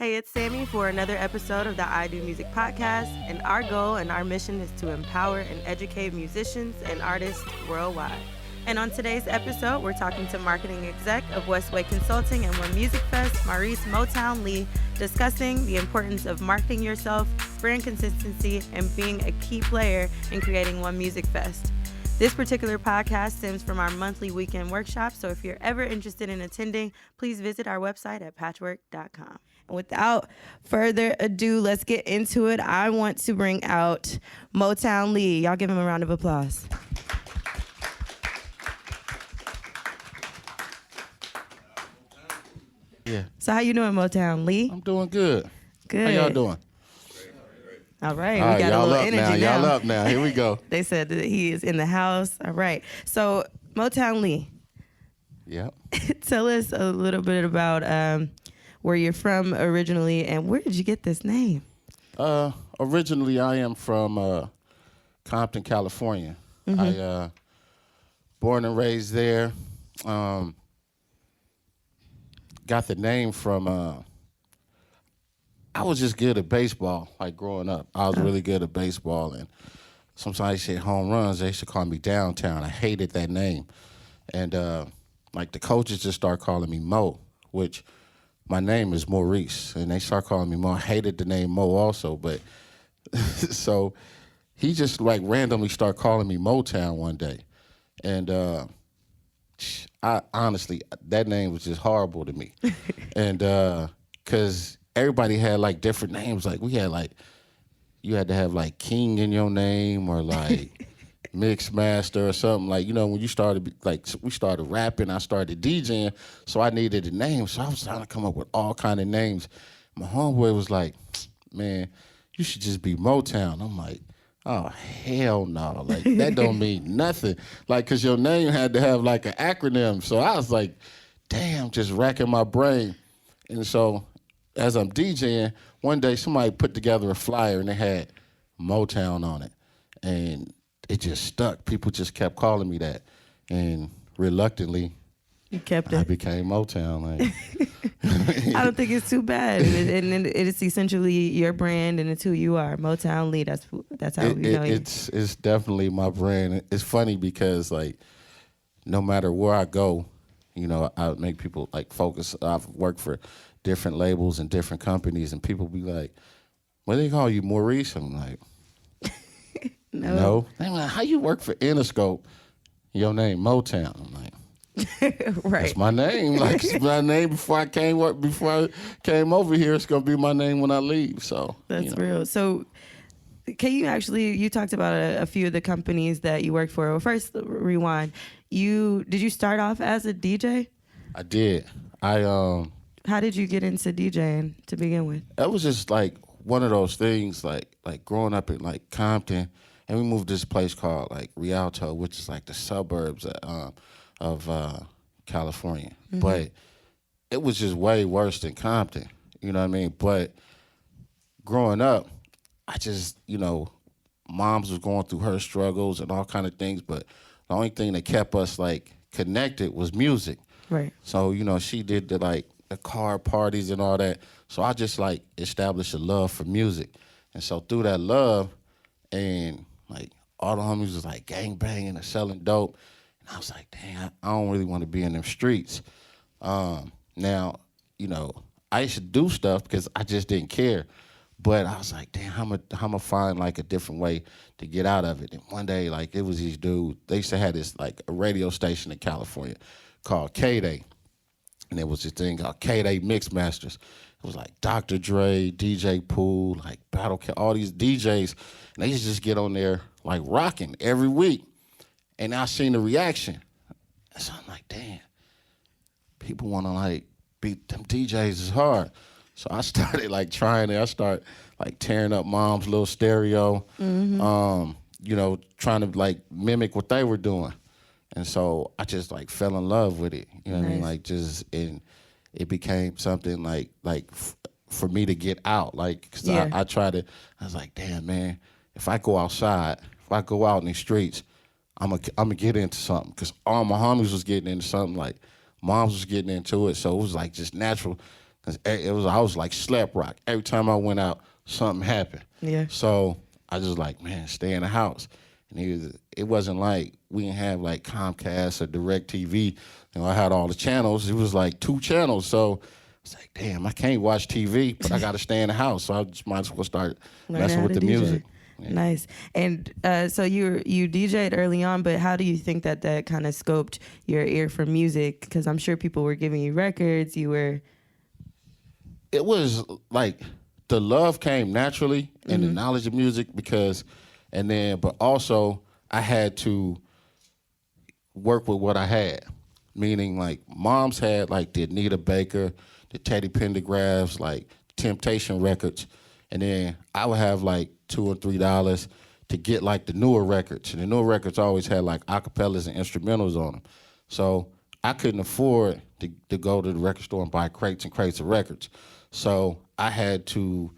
Hey, it's Sammy for another episode of the I Do Music podcast, and our goal and our mission is to empower and educate musicians and artists worldwide. And on today's episode, we're talking to marketing exec of Westway Consulting and One Music Fest, Maurice Moetown Lee, discussing the importance of marketing yourself, brand consistency, and being a key player in creating One Music Fest. This particular podcast stems from our monthly weekend workshop, so if you're ever interested in attending, please visit our website at patchwerk.com. And without further ado, let's get into it. I want to bring out Moetown Lee. Y'all give him a round of applause. Yeah. So how you doing, Moetown Lee? I'm doing good. Good. How y'all doing? All right, All right, we got a y'all little up energy now. now. Y'all up now. Here we go. They said that he is in the house. All right. So Moetown Lee, Yep. tell us a little bit about where you're from originally and where did you get this name? Originally, I am from Compton, California. Mm-hmm. I born and raised there. Got the name from. I was just good at baseball, like growing up. I was really good at baseball, and sometimes they say home runs. They used to call me downtown. I hated that name, and like the coaches just start calling me Mo, which my name is Maurice, and they start calling me Mo. I hated the name Mo also, but so he just like randomly start calling me Motown one day, and I honestly that name was just horrible to me, and because everybody had like different names. Like we had like, you had to have like King in your name or like Mix Master or something. Like, you know, when you started, like we started rapping, I started DJing, so I needed a name. So I was trying to come up with all kind of names. My homeboy was like, man, you should just be Motown. I'm like, oh, hell no. Like, that don't mean nothing. Like, because your name had to have like an acronym. So I was like, damn, just racking my brain. And so as I'm DJing, one day somebody put together a flyer and they had Motown on it. And it just stuck. People just kept calling me that. And reluctantly, You kept I it. became Motown. Like, I don't think it's too bad. And it's essentially your brand and it's who you are. Moetown Lee, that's how we know you. it's definitely my brand. It's funny because like no matter where I go, you know, I make people like focus. I've worked for different labels and different companies, and people be like, "What do they call you, Maurice?" I'm like, "No." They're like, "How you work for Interscope? Your name Motown?" I'm like, Right. "That's my name. Like it's my name before I came over here. It's gonna be my name when I leave." So That's you know. real. So can you actually, you talked about a few of the companies that you worked for. Well, first, rewind. Did you start off as a DJ? I did. How did you get into DJing to begin with? That was just like one of those things, like growing up in like Compton, and we moved to this place called like Rialto, which is like the suburbs of California. Mm-hmm. But it was just way worse than Compton, you know what I mean? But growing up, I just, you know, moms was going through her struggles and all kind of things, but the only thing that kept us like connected was music. Right. So, you know, she did the car parties and all that. So I just like established a love for music. And so through that love and like all the homies was like gang banging and selling dope. And I was like, damn, I don't really want to be in them streets. Now, you know, I used to do stuff because I just didn't care. But I was like, damn, I'm gonna find like a different way to get out of it. And one day, like it was these dudes, they used to have this like a radio station in California called K-Day. And there was this thing called K-Day Mix Masters. It was like Dr. Dre, DJ Pool, like Battle Cat, all these DJs. And they used to just get on there like rocking every week. And I seen the reaction. And so I'm like, damn, people wanna like beat them DJs is hard. So I started like trying it. I started like tearing up mom's little stereo, you know, trying to like mimic what they were doing. And so I just like fell in love with it. You know what I mean? Like and it became something like for me to get out. Like, cause I was like, damn man, if I go outside, if I go out in the streets, I'm gonna get into something. Cause all my homies was getting into something, like moms was getting into it. So it was like just natural. I was like slap rock. Every time I went out, something happened. Yeah. So I just like, man, stay in the house. And it wasn't like we didn't have like Comcast or DirecTV. I had all the channels. It was like 2 channels. So it's like, damn, I can't watch TV, but I got to stay in the house. So I just might as well start messing with the music. Yeah. Nice. And so you DJ'd early on, but how do you think that kind of scoped your ear for music? Because I'm sure people were giving you records. It was like the love came naturally and the knowledge of music but also I had to work with what I had. Meaning like moms had like the Anita Baker, the Teddy Pendergraphs, like Temptation records. And then I would have like $2 or $3 to get like the newer records. And the newer records always had like acapellas and instrumentals on them. So I couldn't afford to go to the record store and buy crates and crates of records. So I had to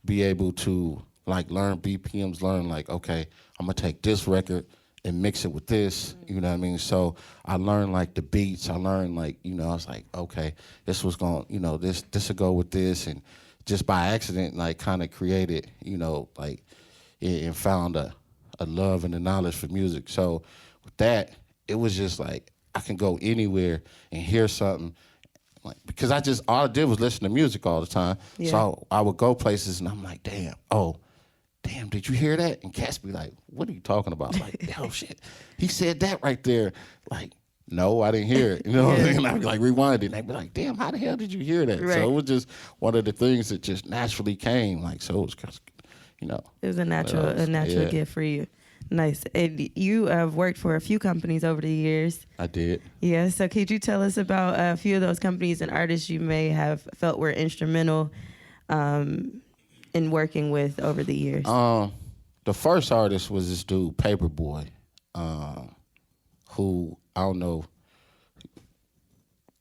be able to like learn BPMs, learn like, okay, I'm gonna take this record and mix it with this, you know what I mean? So I learned like the beats, I learned like, I was like, okay, this was going, this will go with this. And just by accident, like kind of created, like, and found a love and a knowledge for music. So with that, it was just like, I can go anywhere and hear something. Like, because all I did was listen to music all the time. Yeah. So I would go places and I'm like, damn, did you hear that? And cats be like, what are you talking about? Like, oh shit, he said that right there. Like, no, I didn't hear it. You know what I mean? And I'd be like, rewind it. And they'd be like, damn, how the hell did you hear that? Right. So it was just one of the things that just naturally came. Like, so it was, it was a natural gift for you. Nice. And you have worked for a few companies over the years. I did. Yeah. So could you tell us about a few of those companies and artists you may have felt were instrumental in working with over the years? The first artist was this dude, Paperboy, who I don't know,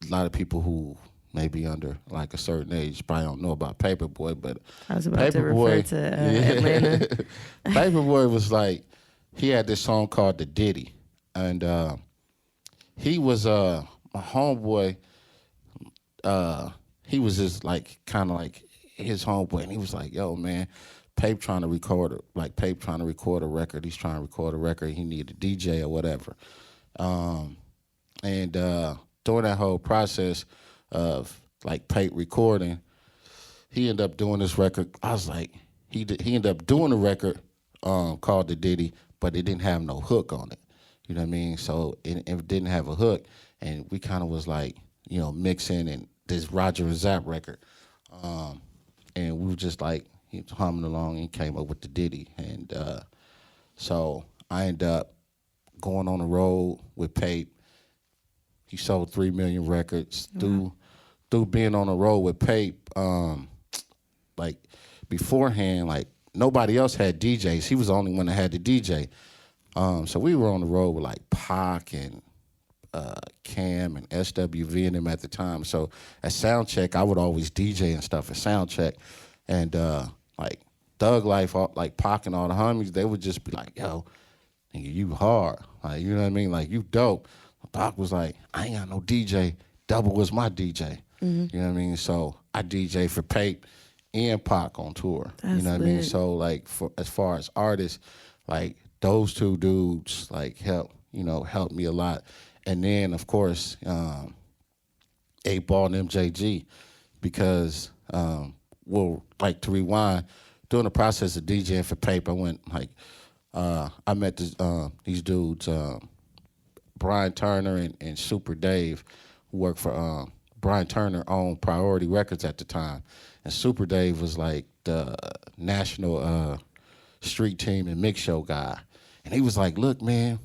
a lot of people who may be under like a certain age probably don't know about Paperboy, but I was about to refer to Atlanta. Paperboy was like, he had this song called The Ditty, and he was my homeboy. He was just like kind of like his homeboy, and he was like, "Yo, man, Pape trying to record a record. He's trying to record a record. He need a DJ or whatever." And during that whole process of like Pape recording, he ended up doing this record. I was like, he ended up doing a record called The Ditty, but it didn't have no hook on it. You know what I mean? So it didn't have a hook, and we kind of was like, mixing and this Roger and Zapp record. And we were just like humming along and came up with the ditty. And so I ended up going on the road with Pape. He sold 3 million records. Through being on the road with Pape, like beforehand, like nobody else had DJs. He was the only one that had the DJ. So we were on the road with like Pac and Cam and SWV and them at the time. So at Soundcheck, I would always DJ and stuff at Soundcheck. And like Thug Life, like Pac and all the homies, they would just be like, yo, nigga, you hard. Like, you know what I mean? Like, you dope. Pac was like, I ain't got no DJ. Double was my DJ. Mm-hmm. You know what I mean? So I DJ for Pape and Pac on tour. That's you know what I mean? So like, as far as artists, like those two dudes like helped me a lot. And then, of course, 8Ball and MJG, because, like to rewind, during the process of DJing for Pape, I went, like, I met these dudes, Brian Turner and Super Dave, who worked for, Brian Turner owned Priority Records at the time. And Super Dave was like the national street team and mix show guy. And he was like, look, man,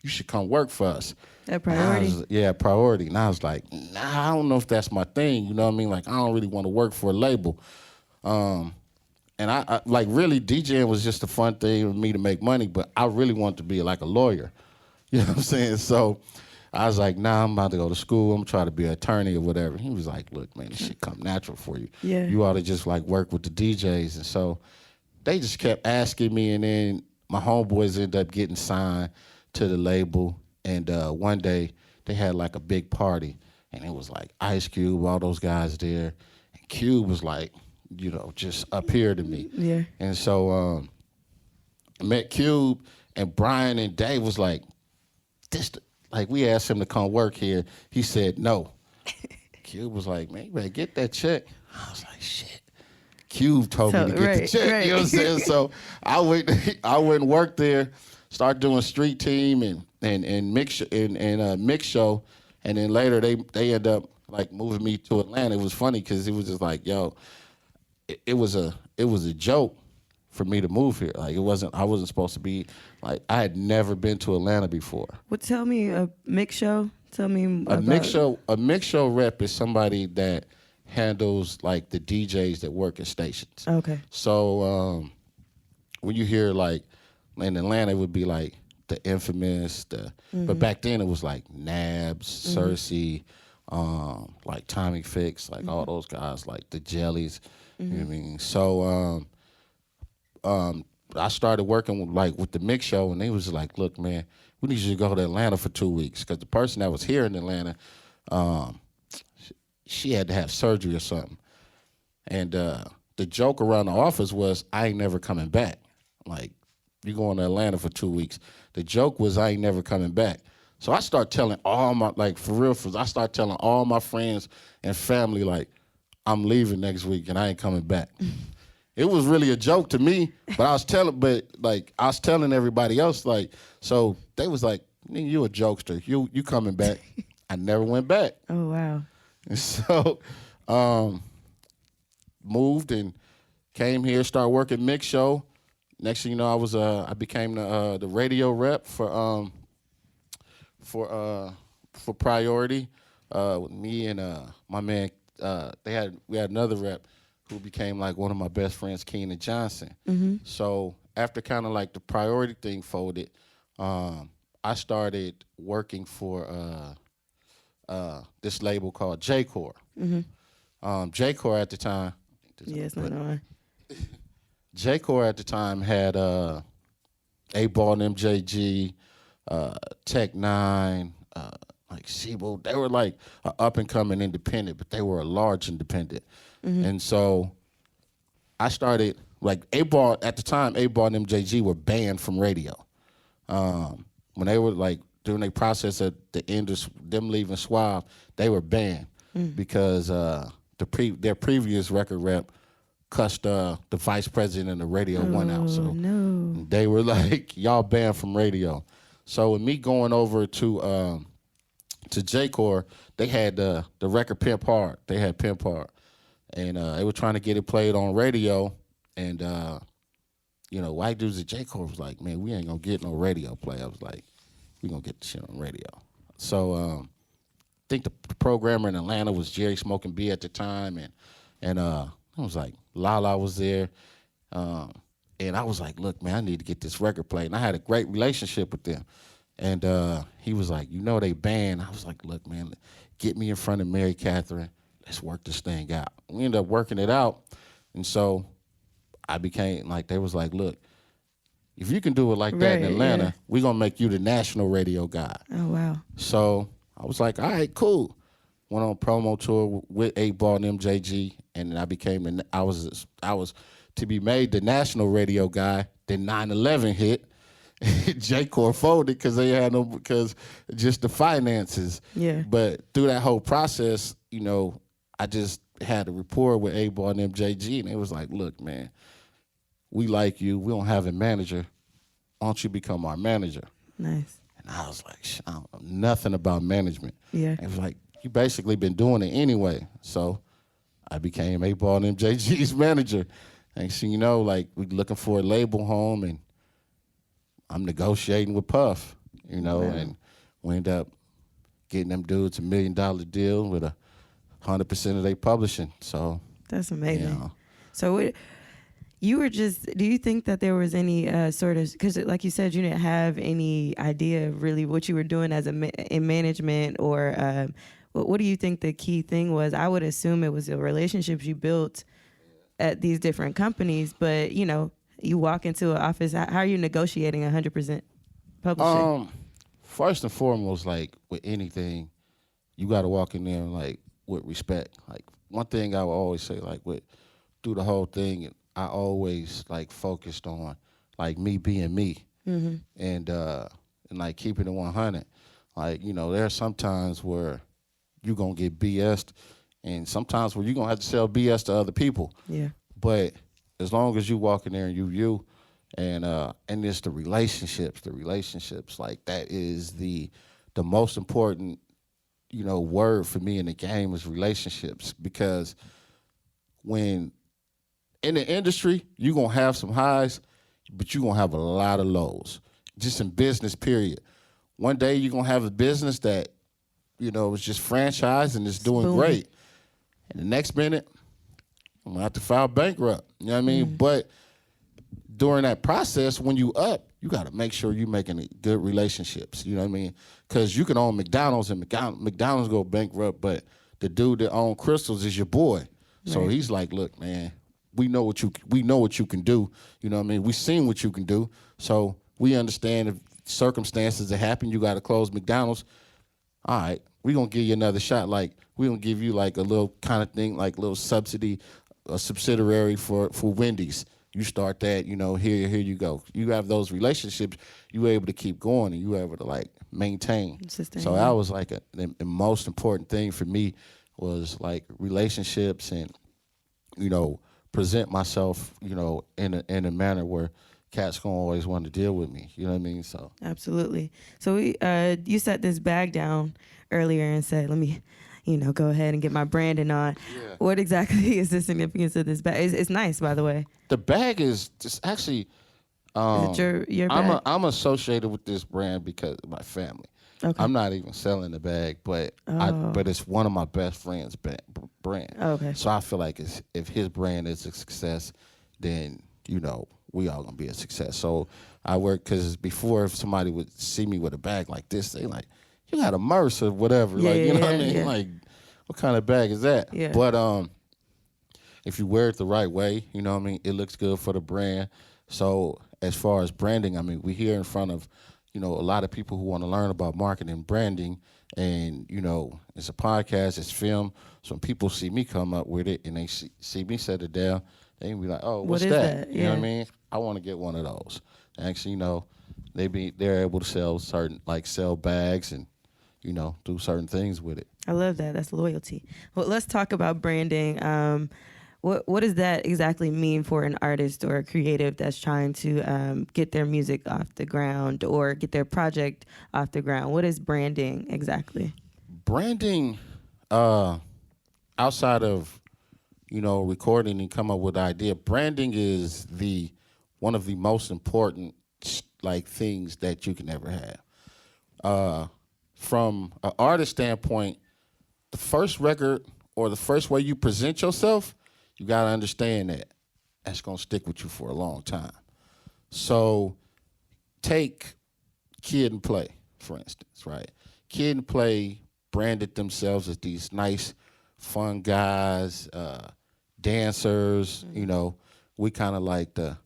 you should come work for us. At Priority? Priority. And I was like, nah, I don't know if that's my thing. You know what I mean? Like, I don't really want to work for a label. And I like, really, DJing was just a fun thing for me to make money, but I really wanted to be like a lawyer. You know what I'm saying? So I was like, nah, I'm about to go to school. I'm trying to be an attorney or whatever. He was like, look, man, this shit come natural for you. Yeah. You ought to just like work with the DJs. And so they just kept asking me, and then my homeboys ended up getting signed to the label. And one day they had like a big party, and it was like Ice Cube, all those guys there. Cube was like, just up here to me. Yeah. And so I met Cube, and Brian and Dave was like, like we asked him to come work here. He said no. Cube was like, man, you better get that check. I was like, shit. Cube told me to get the check. You know what I'm saying? So I went and worked there, started doing street team and mix show, and then later they ended up like moving me to Atlanta. It was funny because it was just like, yo, it was a joke for me to move here. Like I wasn't supposed to be, like, I had never been to Atlanta before. Well, tell me a mix show. Tell me about a mix show rep is somebody that handles like the DJs that work at stations. Okay. So when you hear like in Atlanta, it would be like the Infamous, but back then it was like Nabs, Cersei, like Tommy Fix, like all those guys, like the Jellies. You know what I mean? So I started working with the mix show, and they was like, look, man, we need you to go to Atlanta for 2 weeks, because the person that was here in Atlanta, she had to have surgery or something. And the joke around the office was, I ain't never coming back. Like, you going to Atlanta for 2 weeks. The joke was, I ain't never coming back. So I start telling all my, like, for real, I start telling all my friends and family, like, I'm leaving next week and I ain't coming back. It was really a joke to me, but I was telling everybody else, like, so they was like, you a jokester. You coming back. I never went back. Oh, wow. And so moved and came here, started working mix show. Next thing you know, I became the radio rep for Priority. With me and my man, we had another rep who became like one of my best friends, Keenan Johnson. So after kind of like the Priority thing folded, I started working for this label called J-Core. J-Core at the time. Yes, no, no. J-Core at the time had A-Ball and MJG, Tech Nine, like Sibo. They were like an up-and-coming independent, but they were a large independent. And so I started, like, A-Ball, at the time, A-Ball and MJG were banned from radio. When they were, like, during their process at the end of them leaving Suave, they were banned because their previous record rep cussed the vice president of the Radio 1 out. So they were like, y'all banned from radio. So with me going over to J-Core, they had the record Pimp Hard. They had Pimp Hard. And they were trying to get it played on radio. And, white dudes at J-Core was like, man, we ain't going to get no radio play. I was like, we going to get the shit on radio. So I think the programmer in Atlanta was Jerry Smoking B at the time. And I was like, Lala was there. And I was like, look, man, I need to get this record played. And I had a great relationship with them. And he was like, they banned. I was like, look, man, get me in front of Mary Catherine. Let's work this thing out. We ended up working it out. And so I became, like, they was like, look, if you can do it like that in Atlanta, we're going to make you the national radio guy. Oh, wow. So I was like, all right, cool. Went on a promo tour with 8-Ball and MJG, and then I was to be made the national radio guy. Then 9/11 hit. J-Core folded because just the finances. Yeah. But through that whole process, I just had a rapport with 8-Ball and MJG, and it was like, look, man, we like you. We don't have a manager. Why don't you become our manager? Nice. And I was like, I don't know nothing about management. Yeah. And it was like, you basically been doing it anyway. So I became 8-Ball and MJG's manager. And so, like, we looking for a label home, and I'm negotiating with Puff, and we end up getting them dudes $1 million deal with 100% of their publishing. So that's amazing. So you were do you think that there was any sort of, because like you said, you didn't have any idea of really what you were doing as in management, or what do you think the key thing was? I would assume it was the relationships you built at these different companies, but you walk into an office, how are you negotiating 100% publishing? First and foremost, like with anything, you got to walk in there like, with respect. Like one thing I will always say, like with through the whole thing, I always like focused on like me being me, and like keeping it 100. Like there are some times where you gonna get BS'd, and sometimes where you gonna have to sell BS to other people. Yeah. But as long as you walk in there and you, and it's the relationships like that is the most important word for me in the game is relationships, because when in the industry you gonna have some highs, but you gonna have a lot of lows. Just in business, period. One day you're gonna have a business that is just franchised and it's doing great, and the next minute I'm gonna have to file bankrupt. You know what I mean? But during that process, when you up, you got to make sure you're making good relationships. You know what I mean? Because you can own McDonald's and McDonald's go bankrupt, but the dude that owns Crystals is your boy. So he's like, look, man, we know what you can do. You know what I mean? We seen what you can do. So we understand if circumstances that happen, you got to close McDonald's. All right, we gonna give you another shot. Like we gonna give you like a little kind of thing, like a little subsidy, a subsidiary for Wendy's. You start that, here you go. You have those relationships, you able to keep going and you able to like maintain. So that was like the most important thing for me was like relationships and, present myself, in a manner where cats gonna always want to deal with me. You know what I mean? So absolutely. So you set this bag down earlier and said, let me go ahead and get my branding on. Yeah. What exactly is the significance of this bag? It's nice, by the way. The bag is just actually. Is it your bag? I'm associated with this brand because of my family. Okay. I'm not even selling the bag, but but it's one of my best friends' brand. Oh, okay. So I feel like if his brand is a success, then we all gonna be a success. So I work because before if somebody would see me with a bag like this, they like, you got a Merce or whatever. Yeah, like, you know what I mean? Yeah. Like, what kind of bag is that? Yeah. But if you wear it the right way, you know what I mean, it looks good for the brand. So as far as branding, I mean, we're here in front of, a lot of people who want to learn about marketing and branding. And, it's a podcast, it's film. So when people see me come up with it and they see me set it down, they can be like, oh, what's that? Yeah. You know what I mean? I want to get one of those. Actually, they're able to sell bags and, do certain things with it. I love that. That's loyalty. Well, let's talk about branding. What does that exactly mean for an artist or a creative that's trying to get their music off the ground or get their project off the ground? What is branding exactly? Branding, outside of, recording and come up with an idea, branding is one of the most important things that you can ever have. From an artist standpoint, the first record or the first way you present yourself, you got to understand that that's going to stick with you for a long time. So take Kid and Play, for instance, right? Kid and Play branded themselves as these nice, fun guys, dancers. We kind of like the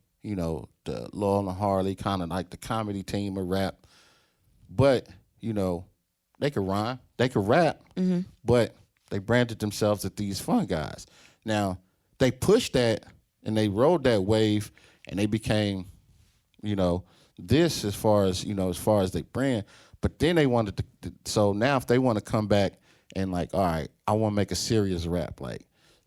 Laurel and Harley, kind of like the comedy team of rap. But, they could rhyme, they could rap, but they branded themselves as these fun guys. Now, they pushed that and they rode that wave and they became, this as far as they brand. But then they wanted to, so now if they want to come back and all right, I want to make a serious rap,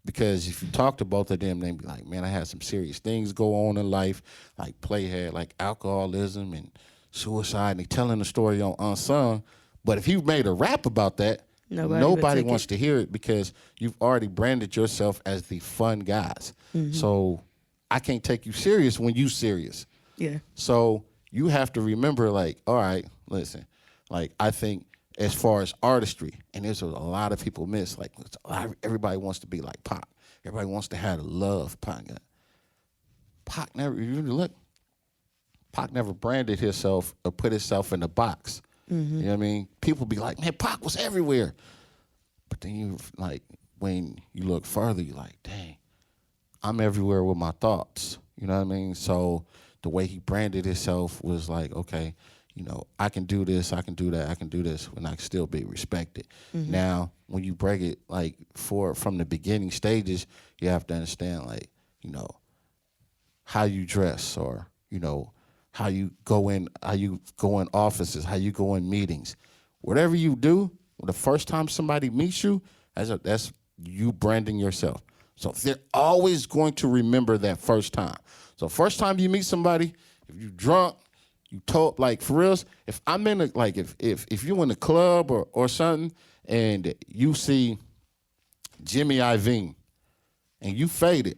because if you talk to both of them, they'd be like, man, I had some serious things go on in life, like Play had alcoholism and suicide, and they telling the story on Unsung. But if you made a rap about that, nobody wants to hear it because you've already branded yourself as the fun guys. So I can't take you serious when you serious. Yeah. So you have to remember, all right, listen, I think as far as artistry, and there's a lot of people miss, everybody wants to be like Pac. Everybody wants to have the love Pac got. Pac never, if you look, Pac never branded himself or put himself in a box. You know what I mean? People be like, man, Pac was everywhere. But then you, when you look further, you're like, dang, I'm everywhere with my thoughts. You know what I mean? So the way he branded himself was okay, I can do this, I can do that, I can do this, and I can still be respected. Now, when you break it like from the beginning stages, you have to understand like, how you dress, or, how you go in offices, how you go in meetings. Whatever you do, the first time somebody meets you, that's you branding yourself. So they're always going to remember that first time. So first time you meet somebody, if you drunk, you told, like, for reals, if I'm in if you in a club or something and you see Jimmy Iovine and you faded,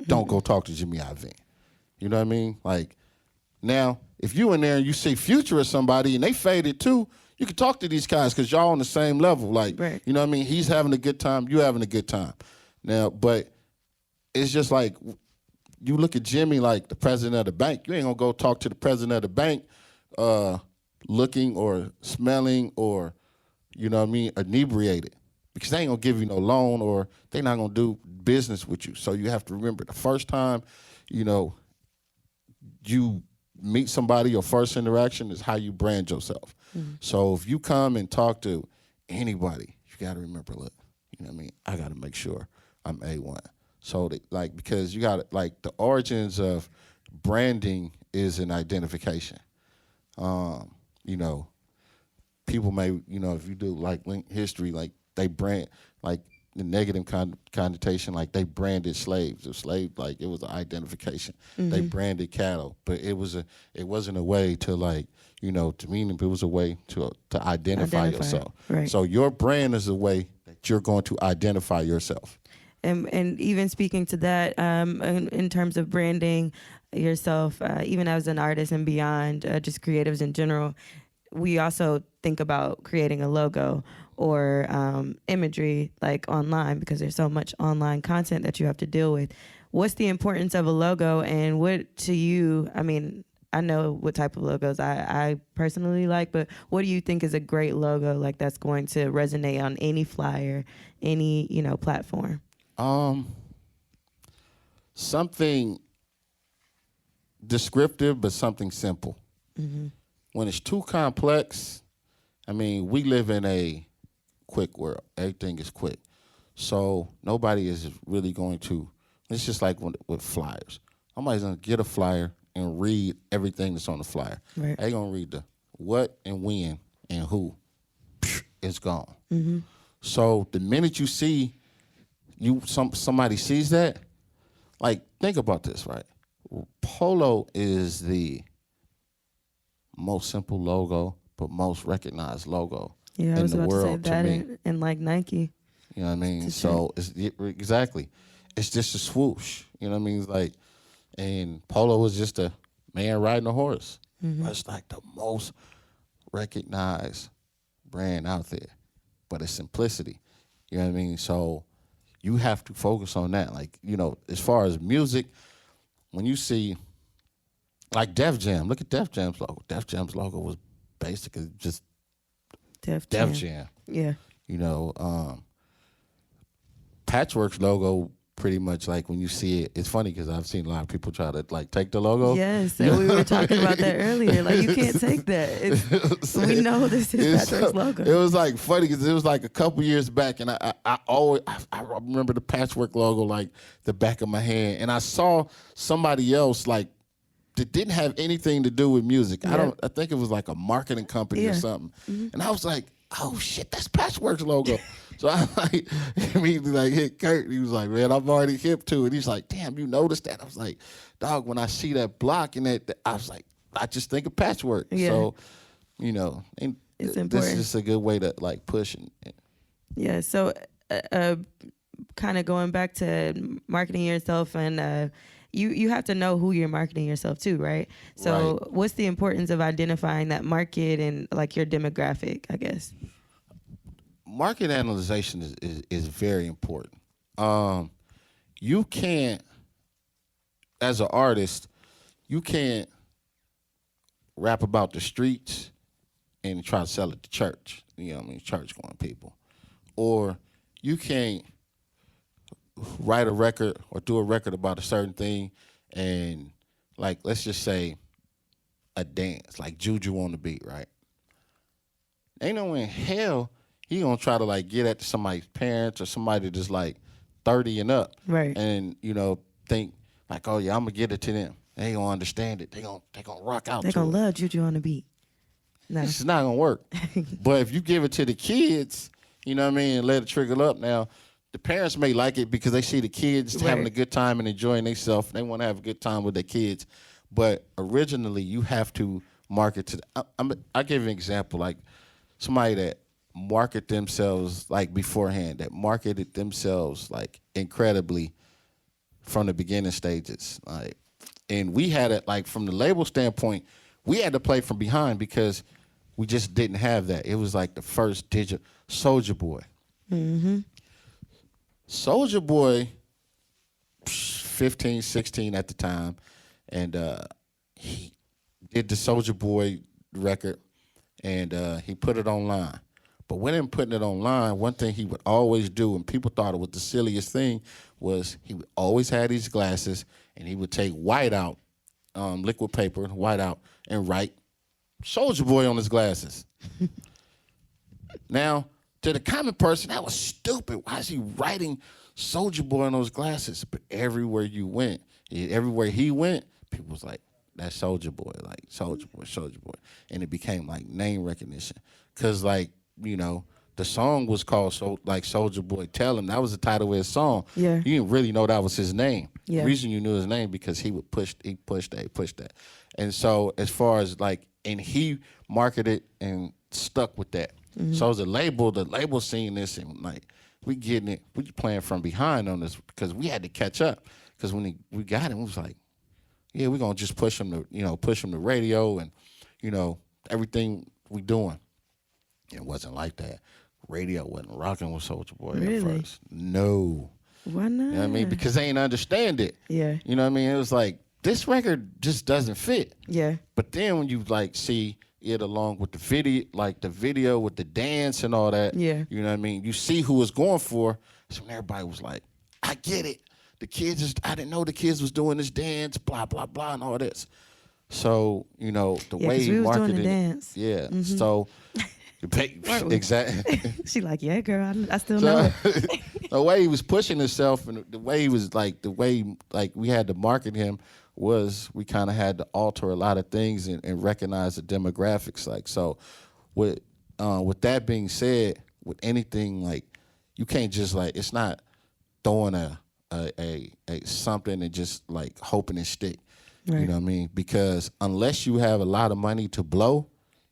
don't go talk to Jimmy Iovine. You know what I mean? Like, now, if you in there and you see Future or somebody and they faded too, you can talk to these guys because y'all on the same level. Like, right. You know what I mean? He's having a good time, you having a good time. Now, but it's just like, you look at Jimmy like the president of the bank. You ain't gonna go talk to the president of the bank looking or smelling or, you know what I mean, inebriated. Because they ain't gonna give you no loan, or they not gonna do business with you. So you have to remember the first time, you meet somebody, your first interaction is how you brand yourself. So if you come and talk to anybody, you gotta remember, look, you know what I mean, I gotta make sure I'm A1. So because you got the origins of branding is an identification. People may, if you do like link history, like they brand, like the negative connotation, like they branded slaves. A slave, like it was an identification. They branded cattle, but it wasn't a way to to mean it was a way to identify yourself. Right. So your brand is a way that you're going to identify yourself. And even speaking to that, in terms of branding yourself, even as an artist and beyond, just creatives in general, we also think about creating a logo or imagery like online, because there's so much online content that you have to deal with. What's the importance of a logo, and what to you, I mean, I know what type of logos I personally like, but what do you think is a great logo, like that's going to resonate on any flyer, any, platform? Something descriptive, but something simple. When it's too complex, I mean, we live in a quick world. Everything is quick. So nobody is really going to, it's just like with flyers. Nobody's going to get a flyer and read everything that's on the flyer. Right. They're going to read the what and when and who. It's gone. So the minute you see, somebody sees that, like, think about this, right? Polo is the most simple logo, but most recognized logo Yeah, I in was the about to say world to that, me. and like Nike. You know what I mean? So exactly, it's just a swoosh. You know what I mean? It's like, and Polo is just a man riding a horse. But it's like the most recognized brand out there, but it's simplicity. You know what I mean? So you have to focus on that. Like, as far as music, when you see, like Def Jam, look at Def Jam's logo. Def Jam's logo was basically just Def Jam. Yeah. Patchwerk's logo, pretty much, like, when you see it, it's funny because I've seen a lot of people try to take the logo. Yes, and we were talking about that earlier. Like, you can't take that. We know this is Patchwerk's logo. It was like funny because it was like a couple years back, and I remember the Patchwerk logo like the back of my hand, and I saw somebody else like that didn't have anything to do with music. Yeah. I think it was like a marketing company or something, and I was like, oh shit, that's Patchwerk's logo. So I immediately hit Kurt. He was like, man, I'm already hip to it. He's like, damn, you noticed that? I was like, dog, when I see that block and that, I was like, I just think of Patchwerk. Yeah. So, It's important. this is just a good way to push. Yeah. So, kind of going back to marketing yourself, and you have to know who you're marketing yourself to, right? So, Right. What's the importance of identifying that market and like your demographic, I guess? Market analyzation is very important. You can't, as an artist, you can't rap about the streets and try to sell it to church. Church going people. Or you can't write a record or do a record about a certain thing and, like, let's just say a dance, like Juju on the beat, right? Ain't no in hell he gonna try to like get at somebody's parents or somebody that's like 30 and up, Right. and think like, oh yeah, I'm gonna get it to them. They ain't gonna understand it. They gonna rock out They're to gonna it. love Juju on the beat. No. This is not gonna work. But if you give it to the kids, you know what I mean, and let it trickle up. Now, the parents may like it because they see the kids having a good time and enjoying themselves. They want to have a good time with their kids. But originally, you have to market to. I give you an example, like somebody that market themselves like beforehand, that marketed themselves like incredibly from the beginning stages, like, and we had it like from the label standpoint, we had to play from behind because we just didn't have that. It was like the first digital Soulja Boy. Mm-hmm. Soulja Boy, 15, 16 at the time, and he did the Soulja Boy record, and he put it online. But when him putting it online, one thing he would always do, and people thought it was the silliest thing, was he would always have these glasses, and he would take white out, liquid paper, white out, and write Soulja Boy on his glasses. Now, to the common person, that was stupid. Why is he writing Soulja Boy on those glasses? But everywhere you went, everywhere he went, people was like, that's Soulja Boy, like Soulja Boy, Soulja Boy. And it became like name recognition. Because like, the song was called Soulja Boy Tell Him. That was the title of his song. Yeah. You didn't really know that was his name. Yeah. The reason you knew his name because he pushed that. And so as far as like, and he marketed and stuck with that. Mm-hmm. So as the label seeing this and like, we getting it, we playing from behind on this because we had to catch up. Because when we got him, we was like, yeah, we're gonna just push him to radio and, everything we doing. It wasn't like that. Radio wasn't rocking with Soulja Boy at first. No. Why not? You know what I mean? Because they ain't understand it. Yeah. You know what I mean? It was like, this record just doesn't fit. Yeah. But then when you like see it along with the video with the dance and all that, yeah. You know what I mean? You see who it's going for. So when everybody was like, I get it. I didn't know the kids was doing this dance, blah, blah, blah, and all this. So, the way he marketed doing the dance. Yeah. Mm-hmm. So exactly. She like, yeah, girl, I still know it. The way he was pushing himself and the way he was we had to market him was we kind of had to alter a lot of things and recognize the demographics. Like, so with that being said, with anything, like, you can't just like, it's not throwing a something and just like hoping it stick. Right. You know what I mean? Because unless you have a lot of money to blow,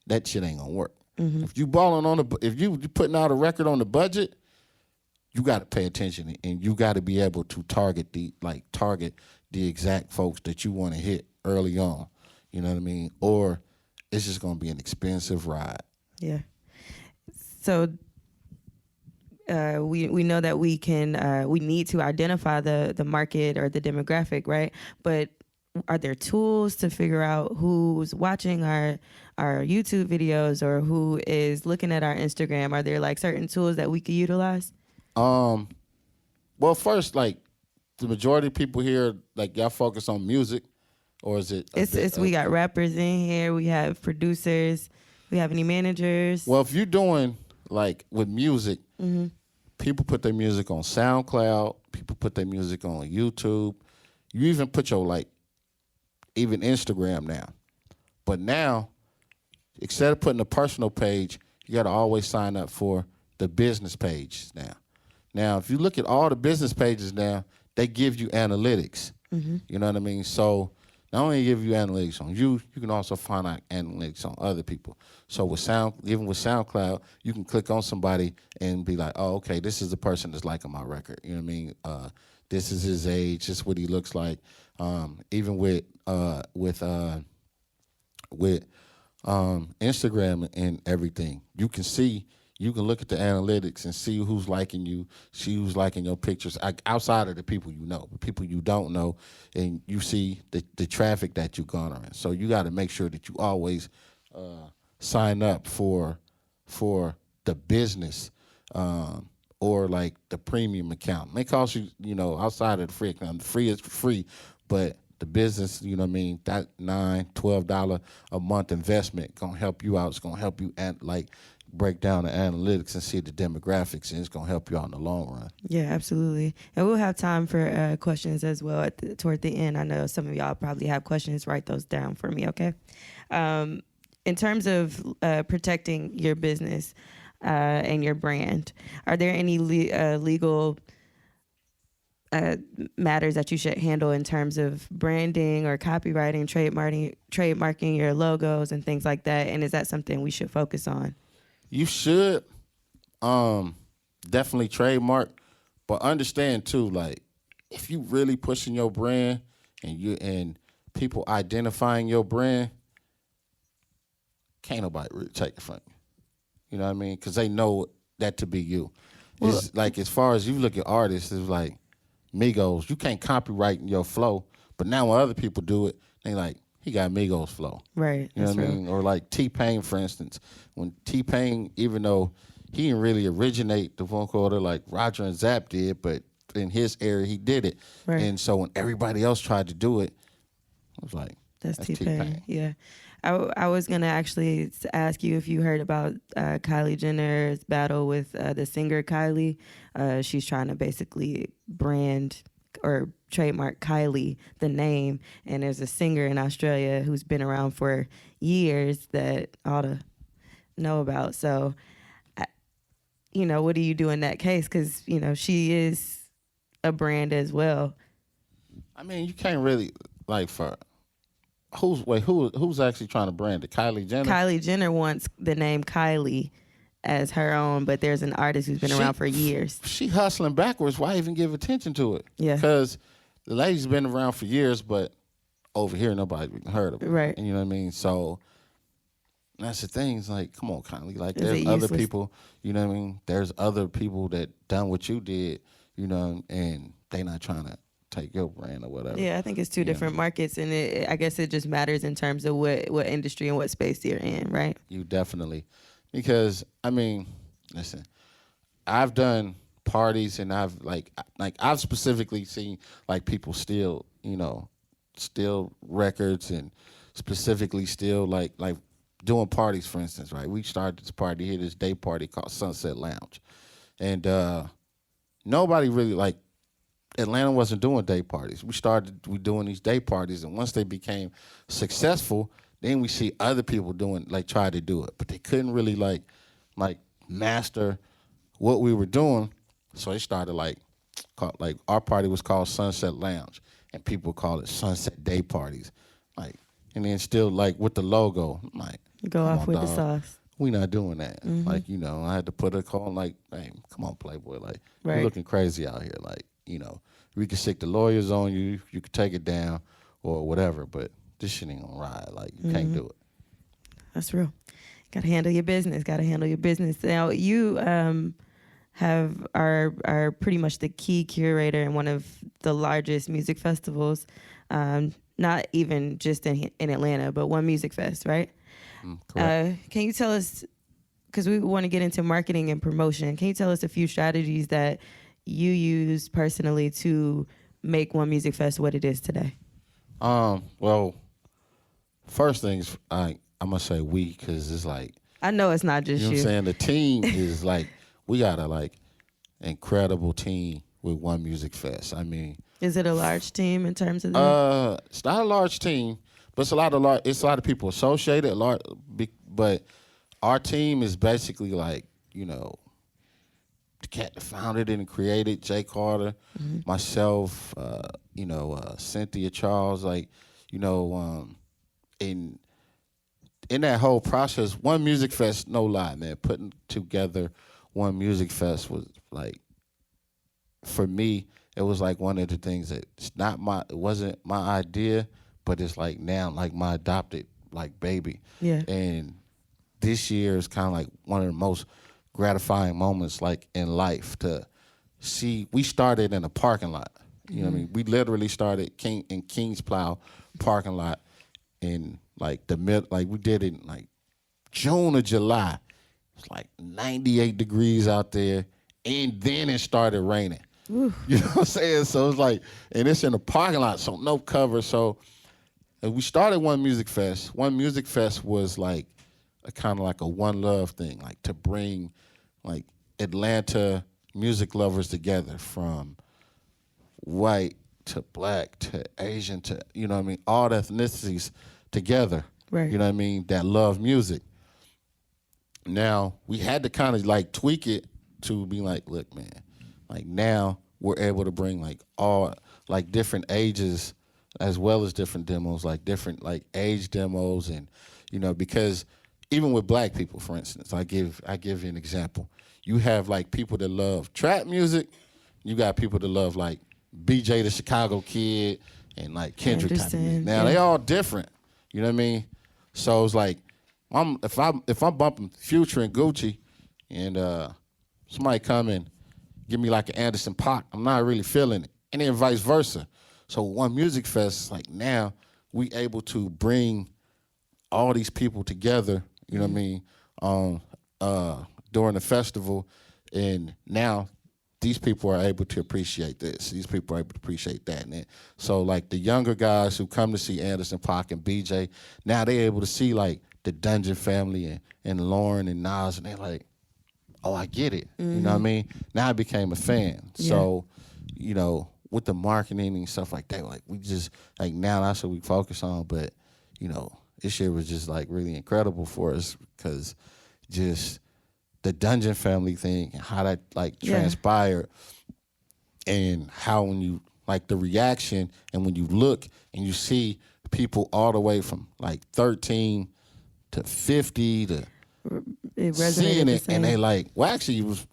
that shit ain't gonna work. Mm-hmm. If you putting out a record on the budget, you got to pay attention and you got to be able to target the exact folks that you want to hit early on. You know what I mean? Or it's just gonna be an expensive ride. Yeah. So we know that we need to identify the market or the demographic, right? But are there tools to figure out who's watching our YouTube videos or who is looking at our Instagram? Are there like certain tools that we could utilize? Well, first, like the majority of people here, like y'all focus on music, or is it? We got rappers in here. We have producers. We have any managers? Well, if you're doing like with music, mm-hmm. People put their music on SoundCloud. People put their music on YouTube. You even put your even Instagram now. But now, instead of putting a personal page, you got to always sign up for the business page now. Now, if you look at all the business pages now, they give you analytics. Mm-hmm. You know what I mean? So not only give you analytics on you can also find out analytics on other people. So even with SoundCloud, you can click on somebody and be like, oh, okay, this is the person that's liking my record. You know what I mean? This is his age. This is what he looks like. Even with Instagram and everything, you can look at the analytics and see who's liking you, see who's liking your pictures outside of the people you know, but people you don't know, and you see the traffic that you're garnering. So you got to make sure that you always sign up for the business or like the premium account. It may cost you, outside of the free account. The free is free, but the business, you know what I mean, that $9, $12 a month investment gonna help you out. It's gonna help you break down the analytics and see the demographics, and it's gonna help you out in the long run. Yeah, absolutely. And we'll have time for questions as well toward the end. I know some of y'all probably have questions. Write those down for me, okay? In terms of protecting your business and your brand, are there any legal matters that you should handle in terms of branding or copywriting, trademarking your logos and things like that? And is that something we should focus on? You should definitely trademark, but understand too, like if you really pushing your brand and people identifying your brand, can't nobody really take it from you. You know what I mean? Because they know that to be you. It's like as far as you look at artists, it's like Migos. You can't copyright your flow, but now when other people do it, they like, he got Migos flow. Right. You know what I mean? Or like T-Pain, for instance. When T-Pain, even though he didn't really originate the vocoder like Roger and Zapp did, but in his era, he did it. Right. And so when everybody else tried to do it, I was like, that's T-Pain. Yeah. I was going to actually ask you if you heard about Kylie Jenner's battle with the singer Kylie. She's trying to basically brand or trademark Kylie, the name. And there's a singer in Australia who's been around for years that ought to know about. So, what do you do in that case? Because, she is a brand as well. I mean, you can't really, who's actually trying to brand it? Kylie Jenner? Kylie Jenner wants the name Kylie as her own, but there's an artist who's been around for years. She hustling backwards. Why even give attention to it? Yeah. Because the lady's been around for years, but over here nobody heard of her. Right. And you know what I mean? So that's the thing. It's like, come on, Kylie. Like, Is there's it other useless? people, you know what I mean? There's other people that done what you did, and they not trying to take your brand or whatever. Yeah, I think it's two different markets, and I guess it just matters in terms of what industry and what space you're in, right? You definitely. Because, I mean, listen, I've done parties and I've I've specifically seen people steal records and specifically steal like doing parties, for instance, right? We started this party here, this day party called Sunset Lounge. And nobody really Atlanta wasn't doing day parties. We doing these day parties, and once they became successful, then we see other people try to do it, but they couldn't really master what we were doing. So they started our party was called Sunset Lounge, and people call it Sunset Day Parties, and then still with the logo, Go off with dog. the sauce. We not doing that. Mm-hmm. I had to put a call hey, come on, Playboy, Right. you're looking crazy out here, we can stick the lawyers on you, you can take it down or whatever, but this shit ain't gonna ride. You can't do it. That's real. Got to handle your business. Now, you are pretty much the key curator in one of the largest music festivals, not even just in Atlanta, but One Music Fest, right? Correct. Can you tell us, because we want to get into marketing and promotion, can you tell us a few strategies that you use personally to make One Music Fest what it is today? Well, first things I'm gonna say we, because it's I know it's not just you know you. what I'm saying, the team is we got a incredible team with One Music Fest. I mean, is it a large team in terms of that? It's not a large team, but it's a lot of people associated, but our team is basically the cat that founded it and created, Jay Carter, myself, Cynthia Charles, in that whole process, One Music Fest, no lie, man, putting together One Music Fest was for me, it was one of the things that it wasn't my idea, but it's now my adopted baby. Yeah. And this year is kind of one of the most gratifying moments in life to see. We started in a parking lot. You know what I mean? We literally started in Kings Plow parking lot in the mid, we did it in June or July. It's 98 degrees out there, and then it started raining. You know what I'm saying? So it's like, and it's in the parking lot, so no cover. So and we started One Music Fest. One Music Fest was like a kind of like a one love thing, like to bring like Atlanta music lovers together, from white to black to Asian to, you know what I mean, all the ethnicities together. Right. You know what I mean, that love music. Now we had to kind of like tweak it to be like, look, man, like now we're able to bring like all like different ages as well as different demos, like different like age demos, and you know, because even with black people, for instance, I give you an example. You have like people that love trap music, you got people that love like BJ the Chicago Kid and like Kendrick type of music. Now they all different. You know what I mean? So it's like if I'm bumping Future and Gucci and somebody come and give me like an Anderson .Paak, I'm not really feeling it. And then vice versa. So One Music Fest, like now we able to bring all these people together, you know what I mean, during the festival, and now these people are able to appreciate this. These people are able to appreciate that. And so like the younger guys who come to see Anderson .Paak and BJ, now they're able to see like the Dungeon family and Lauren and Nas, and they're like, oh, I get it. You know what I mean? Now I became a fan. Yeah. So, you know, with the marketing and stuff like that, like we just, like now that's what we focus on. But, you know, this year was just like really incredible for us because just the Dungeon family thing and how that like transpired, and how when you like the reaction and when you look and you see people all the way from like 13 to 50 to seeing it, and they like, well, actually it was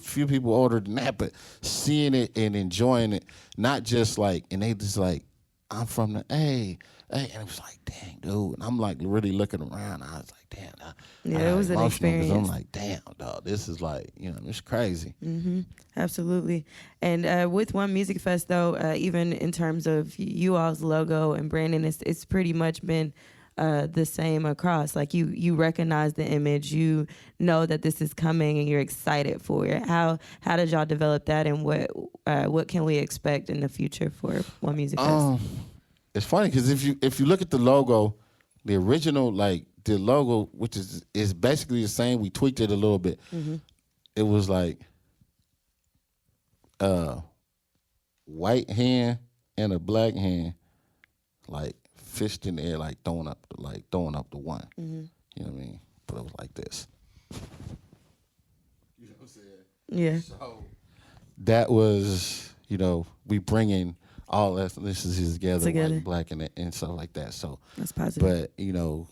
few people older than that, but seeing it and enjoying it, not just like, and they just like, I'm from the and it was like, dang, dude, and I'm like really looking around, I was like, damn, it was an experience. I'm like, damn, dog, this is like, you know, it's crazy. Mm-hmm. Absolutely. And with One Music Fest though, even in terms of you all's logo and branding, it's pretty much been the same across. Like you recognize the image, you know that this is coming, and you're excited for it. How did y'all develop that, and what can we expect in the future for One Music Fest? It's funny because if you look at the logo, the original like the logo, which is basically the same, we tweaked it a little bit. Mm-hmm. It was like white hand and a black hand, like fist in the air, like throwing up the one. Mm-hmm. You know what I mean? But it was like this. You know what I'm saying? Yeah. So that was, you know, we bringing all ethnicities together. White, black, and stuff like that. So that's positive. But you know,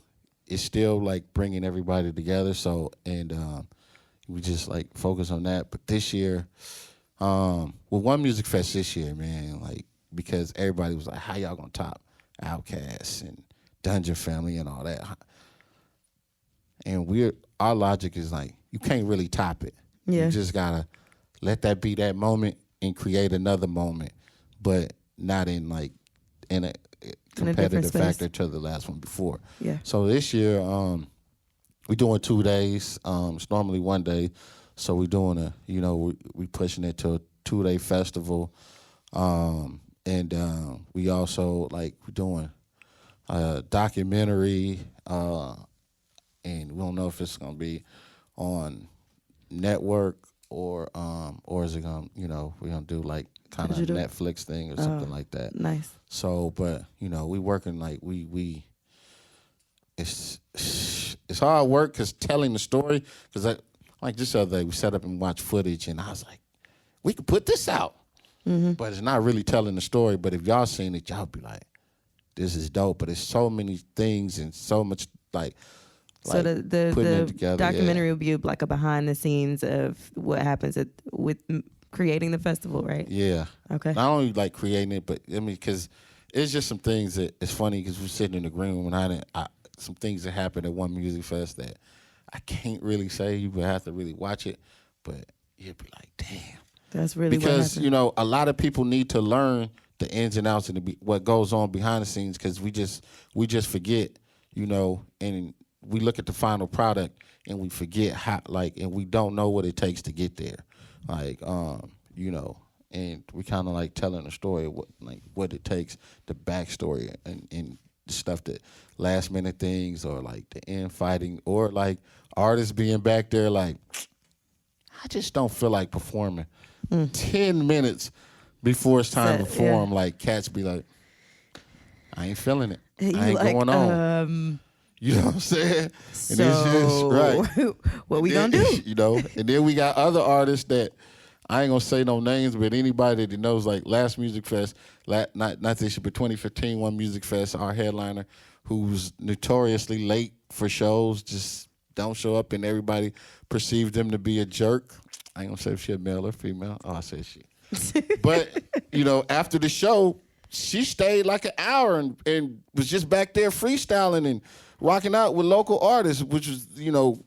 it's still like bringing everybody together. So and we just like focus on that. But this year, with One Music Fest this year, man, like because everybody was like, how y'all gonna top Outkast and Dungeon Family and all that? And our logic is like, you can't really top it. Yeah. You just gotta let that be that moment and create another moment, but not in like in a competitive factor to the last one before. Yeah. So this year, we're doing 2 days. It's normally 1 day, so we're doing we pushing it to a 2-day festival. And we also like we're doing a documentary, and we don't know if it's gonna be on network or is it gonna, we're gonna do like kind of a Netflix thing or something like that. Nice. So, but we working like it's hard work because telling the story, because like this other day we set up and watched footage and I was like, we could put this out. Mm-hmm. But it's not really telling the story. But if y'all seen it, y'all be like, this is dope. But it's so many things and so much so the documentary will be like a behind the scenes of what happens with creating the festival, right? Yeah. Okay. Not only like creating it, but I mean, because it's just some things that it's funny because we're sitting in the green room and some things that happened at One Music Fest that I can't really say. You would have to really watch it, but you'd be like, damn. That's really because a lot of people need to learn the ins and outs and what goes on behind the scenes because we just forget, and we look at the final product and we forget how and we don't know what it takes to get there. Like you know, and we kind of like telling a story of what it takes, the backstory and the stuff that last minute things or like the infighting or like artists being back there like I just don't feel like performing. 10 minutes before it's time to perform, like cats be like, I ain't feeling it. I ain't going on. You know what I'm saying? And So it's just right. what we gonna do? You know, and then we got other artists that I ain't gonna say no names, but anybody that knows like last Music Fest, not this year, but 2015 one Music Fest, our headliner, who's notoriously late for shows, just don't show up, and everybody perceives them to be a jerk. I ain't gonna say if she a male or female. Oh, I said she. But you know, after the show, she stayed like an hour and was just back there freestyling and rocking out with local artists, which was, you know,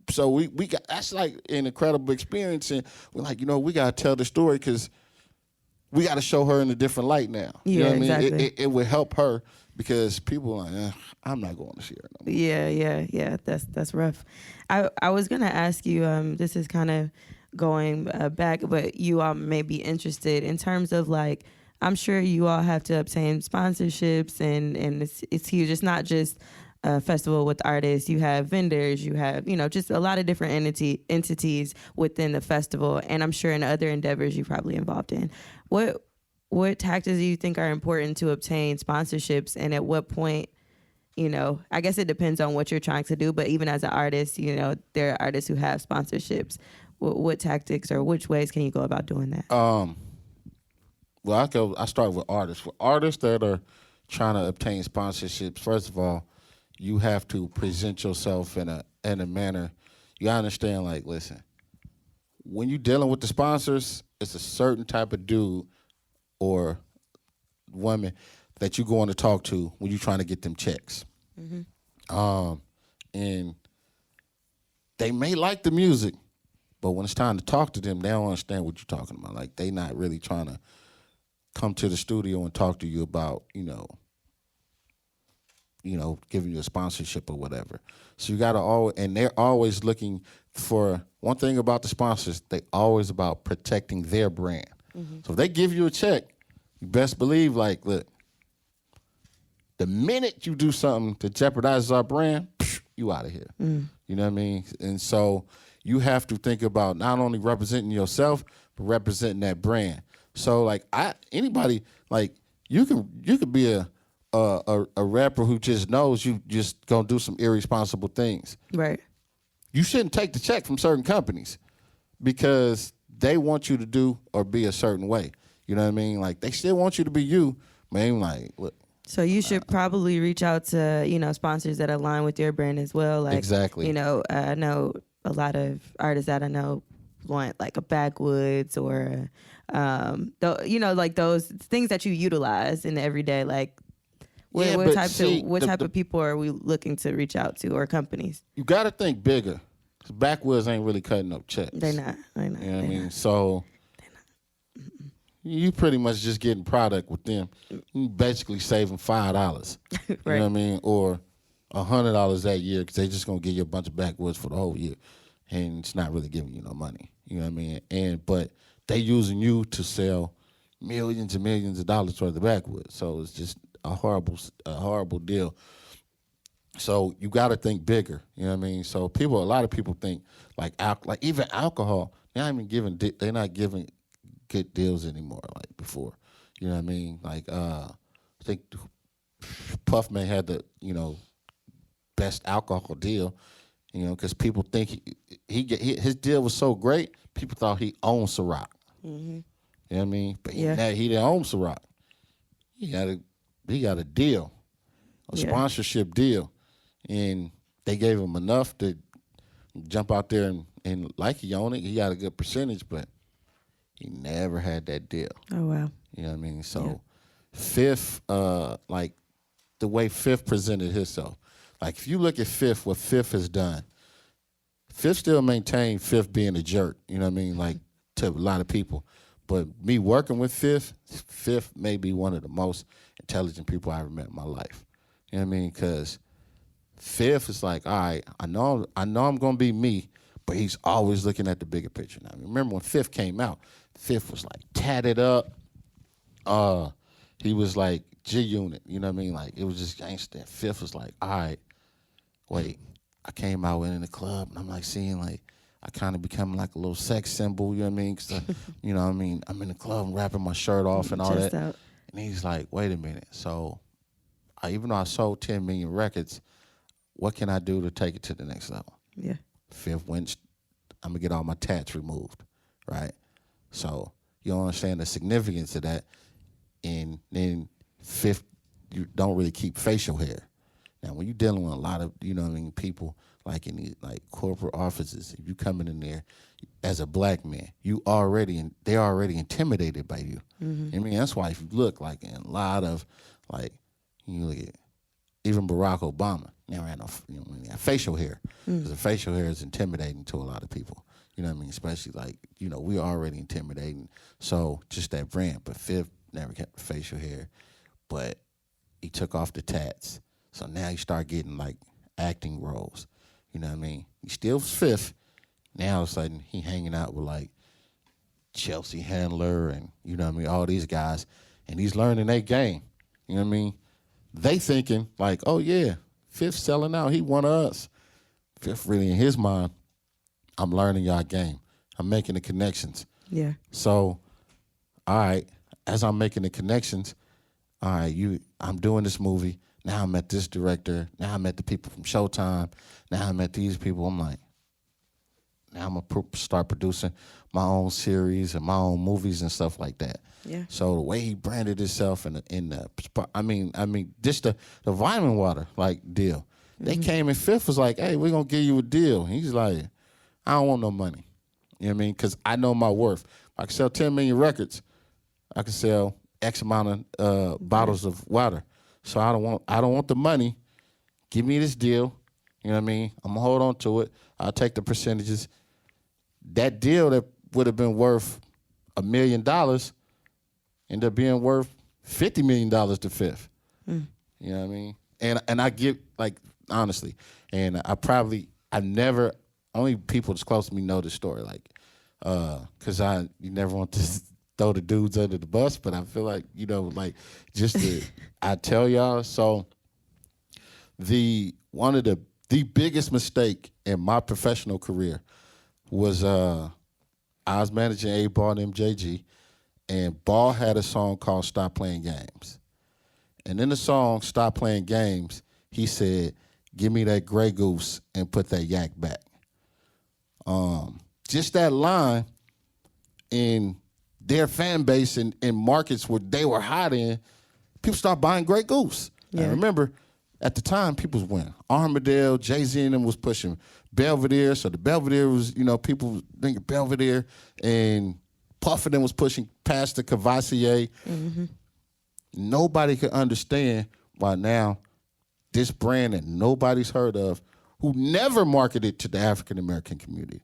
so we got, that's like an incredible experience, and we're like, you know, we gotta tell the story because we gotta show her in a different light now. You know what I mean? Exactly. It would help her because people are like, I'm not going to see her no more. Yeah. That's rough. I was gonna ask you. This is kind of going back, but you all may be interested in terms of like. I'm sure you all have to obtain sponsorships, and it's huge. It's not just a festival with artists. You have vendors. You have, you know, just a lot of different entities within the festival, and I'm sure in other endeavors you're probably involved in. What tactics do you think are important to obtain sponsorships, and at what point? You know, I guess it depends on what you're trying to do, but even as an artist, you know, there are artists who have sponsorships. What tactics or which ways can you go about doing that? Well, I start with artists. For artists that are trying to obtain sponsorships, first of all, you have to present yourself in a manner. You gotta understand, like, listen, when you're dealing with the sponsors, it's a certain type of dude or woman that you're going to talk to when you're trying to get them checks. And they may like the music, but when it's time to talk to them, they don't understand what you're talking about. Like, they not really trying to come to the studio and talk to you about, you know, giving you a sponsorship or whatever. So you gotta and they're always looking for one thing about the sponsors, they always about protecting their brand. So if they give you a check, you best believe, like, look, the minute you do something that jeopardizes our brand, you out of here. You know what I mean? And so you have to think about not only representing yourself, but representing that brand. So like anybody, like you could be a rapper who just knows you just gonna do some irresponsible things. Right. You shouldn't take the check from certain companies because they want you to do or be a certain way. You know what I mean? Like they still want you to be you, man. Like look. So you should probably reach out to, you know, sponsors that align with your brand as well. Like, exactly. You know, I know a lot of artists that I know want like a Backwoods or, you know, like those things that you utilize in the everyday. Like, what type of people are we looking to reach out to, or companies? You got to think bigger. 'Cause Backwoods ain't really cutting up checks. They're not. You know what I mean? So you pretty much just getting product with them. You basically saving $5. Right. You know what I mean? Or $100 that year because they just gonna give you a bunch of Backwoods for the whole year, and it's not really giving you no money. You know what I mean? But they using you to sell millions and millions of dollars worth of Backwoods. So it's just a horrible deal. So you got to think bigger. You know what I mean? So a lot of people think like even alcohol. They're not giving good deals anymore like before. You know what I mean? Like I think Puffman had the best alcohol deal. You know, because people think his deal was so great, people thought he owned Ciroc. You know what I mean? But he didn't own Ciroc. He got a deal, a sponsorship deal, and they gave him enough to jump out there and like he owned it. He got a good percentage, but he never had that deal. Oh wow! You know what I mean? So Fifth, like the way Fifth presented himself. Like, if you look at Fifth, what Fifth has done, Fifth still maintained Fifth being a jerk, you know what I mean, like, to a lot of people. But me working with Fifth, Fifth may be one of the most intelligent people I ever met in my life. You know what I mean? Because Fifth is like, all right, I know I'm going to be me, but he's always looking at the bigger picture. Now, remember when Fifth came out, Fifth was like tatted up. Uh, he was like G Unit, you know what I mean? Like it was just gangster. Fifth was like, all right, wait. I came out in the club and I'm like seeing like I kind of becoming like a little sex symbol, you know what I mean? 'Cause you know what I mean? I'm in the club, I'm rapping my shirt off and all Chest that. out. And he's like, wait a minute. So even though I sold 10 million records, what can I do to take it to the next level? Yeah. Fifth went, I'm going to get all my tats removed, right? So you don't understand the significance of that. And then fifth, you don't really keep facial hair. Now, when you're dealing with a lot of, you know what I mean, people like in these like corporate offices, if you coming in there as a black man, they're already intimidated by you. I mean, that's why if you look like in a lot of like, you look at even Barack Obama, never had no, you know, he had facial hair. Because the facial hair is intimidating to a lot of people. You know what I mean? Especially like, you know, we're already intimidating. So just that brand. But Fifth never kept the facial hair. But he took off the tats. So now he start getting like acting roles. You know what I mean? He still was Fifth. Now all of a sudden he hanging out with like Chelsea Handler and, you know what I mean, all these guys. And he's learning their game. You know what I mean? They thinking like, oh yeah, Fifth selling out. He one of us. Fifth really in his mind, I'm learning y'all game. I'm making the connections. Yeah. So, all right, as I'm making the connections, all right, I'm doing this movie. Now I'm at this director. Now I'm at the people from Showtime. Now I'm at these people. I'm like, now I'm gonna start producing my own series and my own movies and stuff like that. Yeah. So the way he branded himself I mean, just the vitamin water like deal. They came in Fifth was like, hey, we're gonna give you a deal. He's like, I don't want no money. You know what I mean? Because I know my worth. If I can sell 10 million records, I can sell X amount of bottles of water. So I don't want the money. Give me this deal. You know what I mean? I'm gonna hold on to it. I'll take the percentages. That deal that would have been worth $1 million ended up being worth $50 million to Fifth. You know what I mean? And I get like honestly, and only people that's close to me know the story, like, cause you never want to throw the dudes under the bus, but I feel like, you know, like I tell y'all, so one of the biggest mistake in my professional career was I was managing A-Ball and MJG, and Ball had a song called Stop Playing Games. And in the song Stop Playing Games, he said, give me that Grey Goose and put that yak back. Just that line in their fan base in markets where they were hot in, people start buying Grey Goose. Yeah. I remember at the time, people was winning. Armadale, Jay-Z and them was pushing Belvedere. So the Belvedere was, you know, people was drinking Belvedere, and Puff and them was pushing past the Cavassier. Nobody could understand why now this brand that nobody's heard of, who never marketed to the African-American community.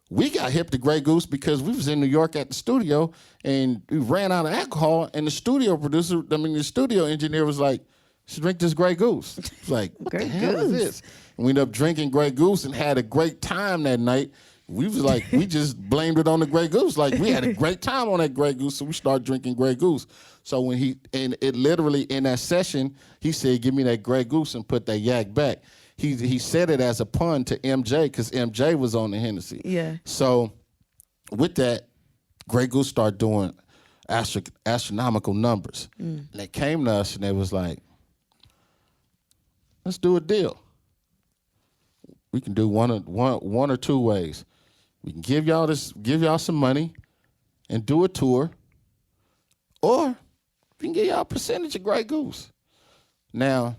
We got hip to Grey Goose because we was in New York at the studio, and we ran out of alcohol, and the studio engineer was like, should drink this Grey Goose. It's like, what the hell is this? And we ended up drinking Grey Goose and had a great time that night. We was like, we just blamed it on the Grey Goose. Like, we had a great time on that Grey Goose, so we started drinking Grey Goose. So when it literally in that session, he said, give me that Grey Goose and put that yak back. He said it as a pun to MJ because MJ was on the Hennessy. Yeah. So with that, Grey Goose started doing astronomical numbers. And they came to us and they was like, let's do a deal. We can do one or two ways. We can give y'all some money and do a tour, or we can give y'all a percentage of Grey Goose. Now,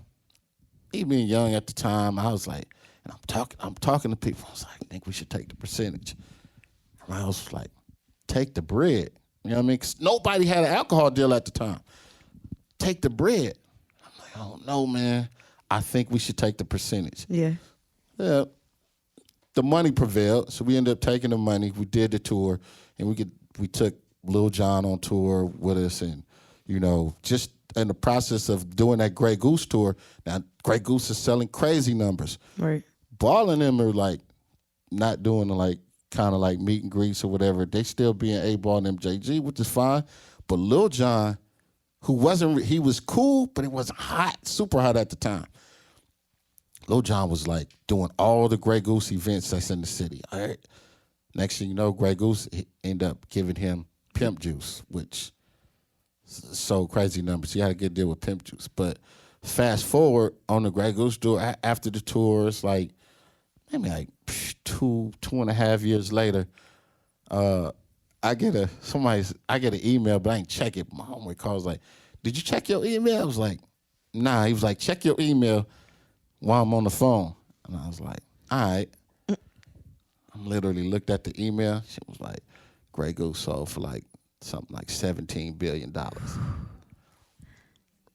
me being young at the time, I was like, and I'm talking to people. I was like, I think we should take the percentage. And I was like, take the bread. You know what I mean? 'Cause nobody had an alcohol deal at the time. Take the bread. I'm like, I don't know, man. I think we should take the percentage. Yeah. Yeah. The money prevailed, so we ended up taking the money. We did the tour, and we took Lil Jon on tour with us, and you know, just in the process of doing that Grey Goose tour. Now, Grey Goose is selling crazy numbers. Right. Ball and them are like not doing like kind of like meet and greets or whatever. They still being A-Ball and MJG, which is fine. But Lil Jon, he was cool, but it wasn't hot, super hot at the time. Lil Jon was like doing all the Grey Goose events that's in the city. All right. Next thing you know, Grey Goose ended up giving him Pimp Juice, which sold crazy numbers. He had a good deal with Pimp Juice. But fast forward on the Grey Goose tour, after the tours, like maybe like 2.5 years later, I get an email, but I ain't check it. My homeboy calls like, "Did you check your email?" I was like, "Nah." He was like, "Check your email while I'm on the phone." And I was like, "All right." I literally looked at the email. She was like, Grey Goose sold for like something like $17 billion.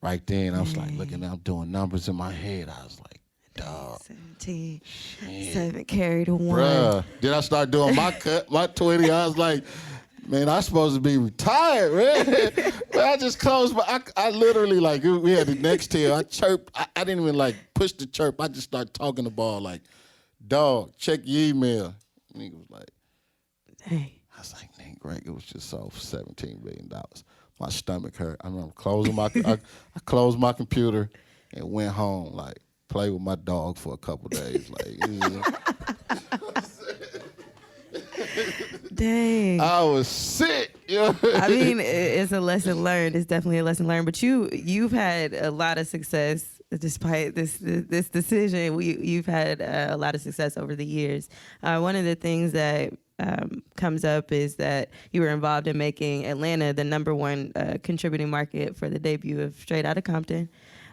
Right then, I was like looking, I'm doing numbers in my head. I was like, dog. 17, 7 carried a 1. Bruh, then I started doing my cut, my 20. I was like, man, I'm supposed to be retired, man. But I just closed I literally, like, we had the next tail. I chirped. I didn't even, like, push the chirp. I just started talking the ball like, dog, check your email. Nigga was like, dang. I was like, dang, Greg, it was just sold for $17 billion. My stomach hurt. I remember closing I closed my computer and went home, like, play with my dog for a couple days. Like, dang. I was sick. I mean, it's a lesson learned. It's definitely a lesson learned. But you've had a lot of success despite this decision. You've had a lot of success over the years. One of the things that comes up is that you were involved in making Atlanta the #1 contributing market for the debut of Straight Outta Compton,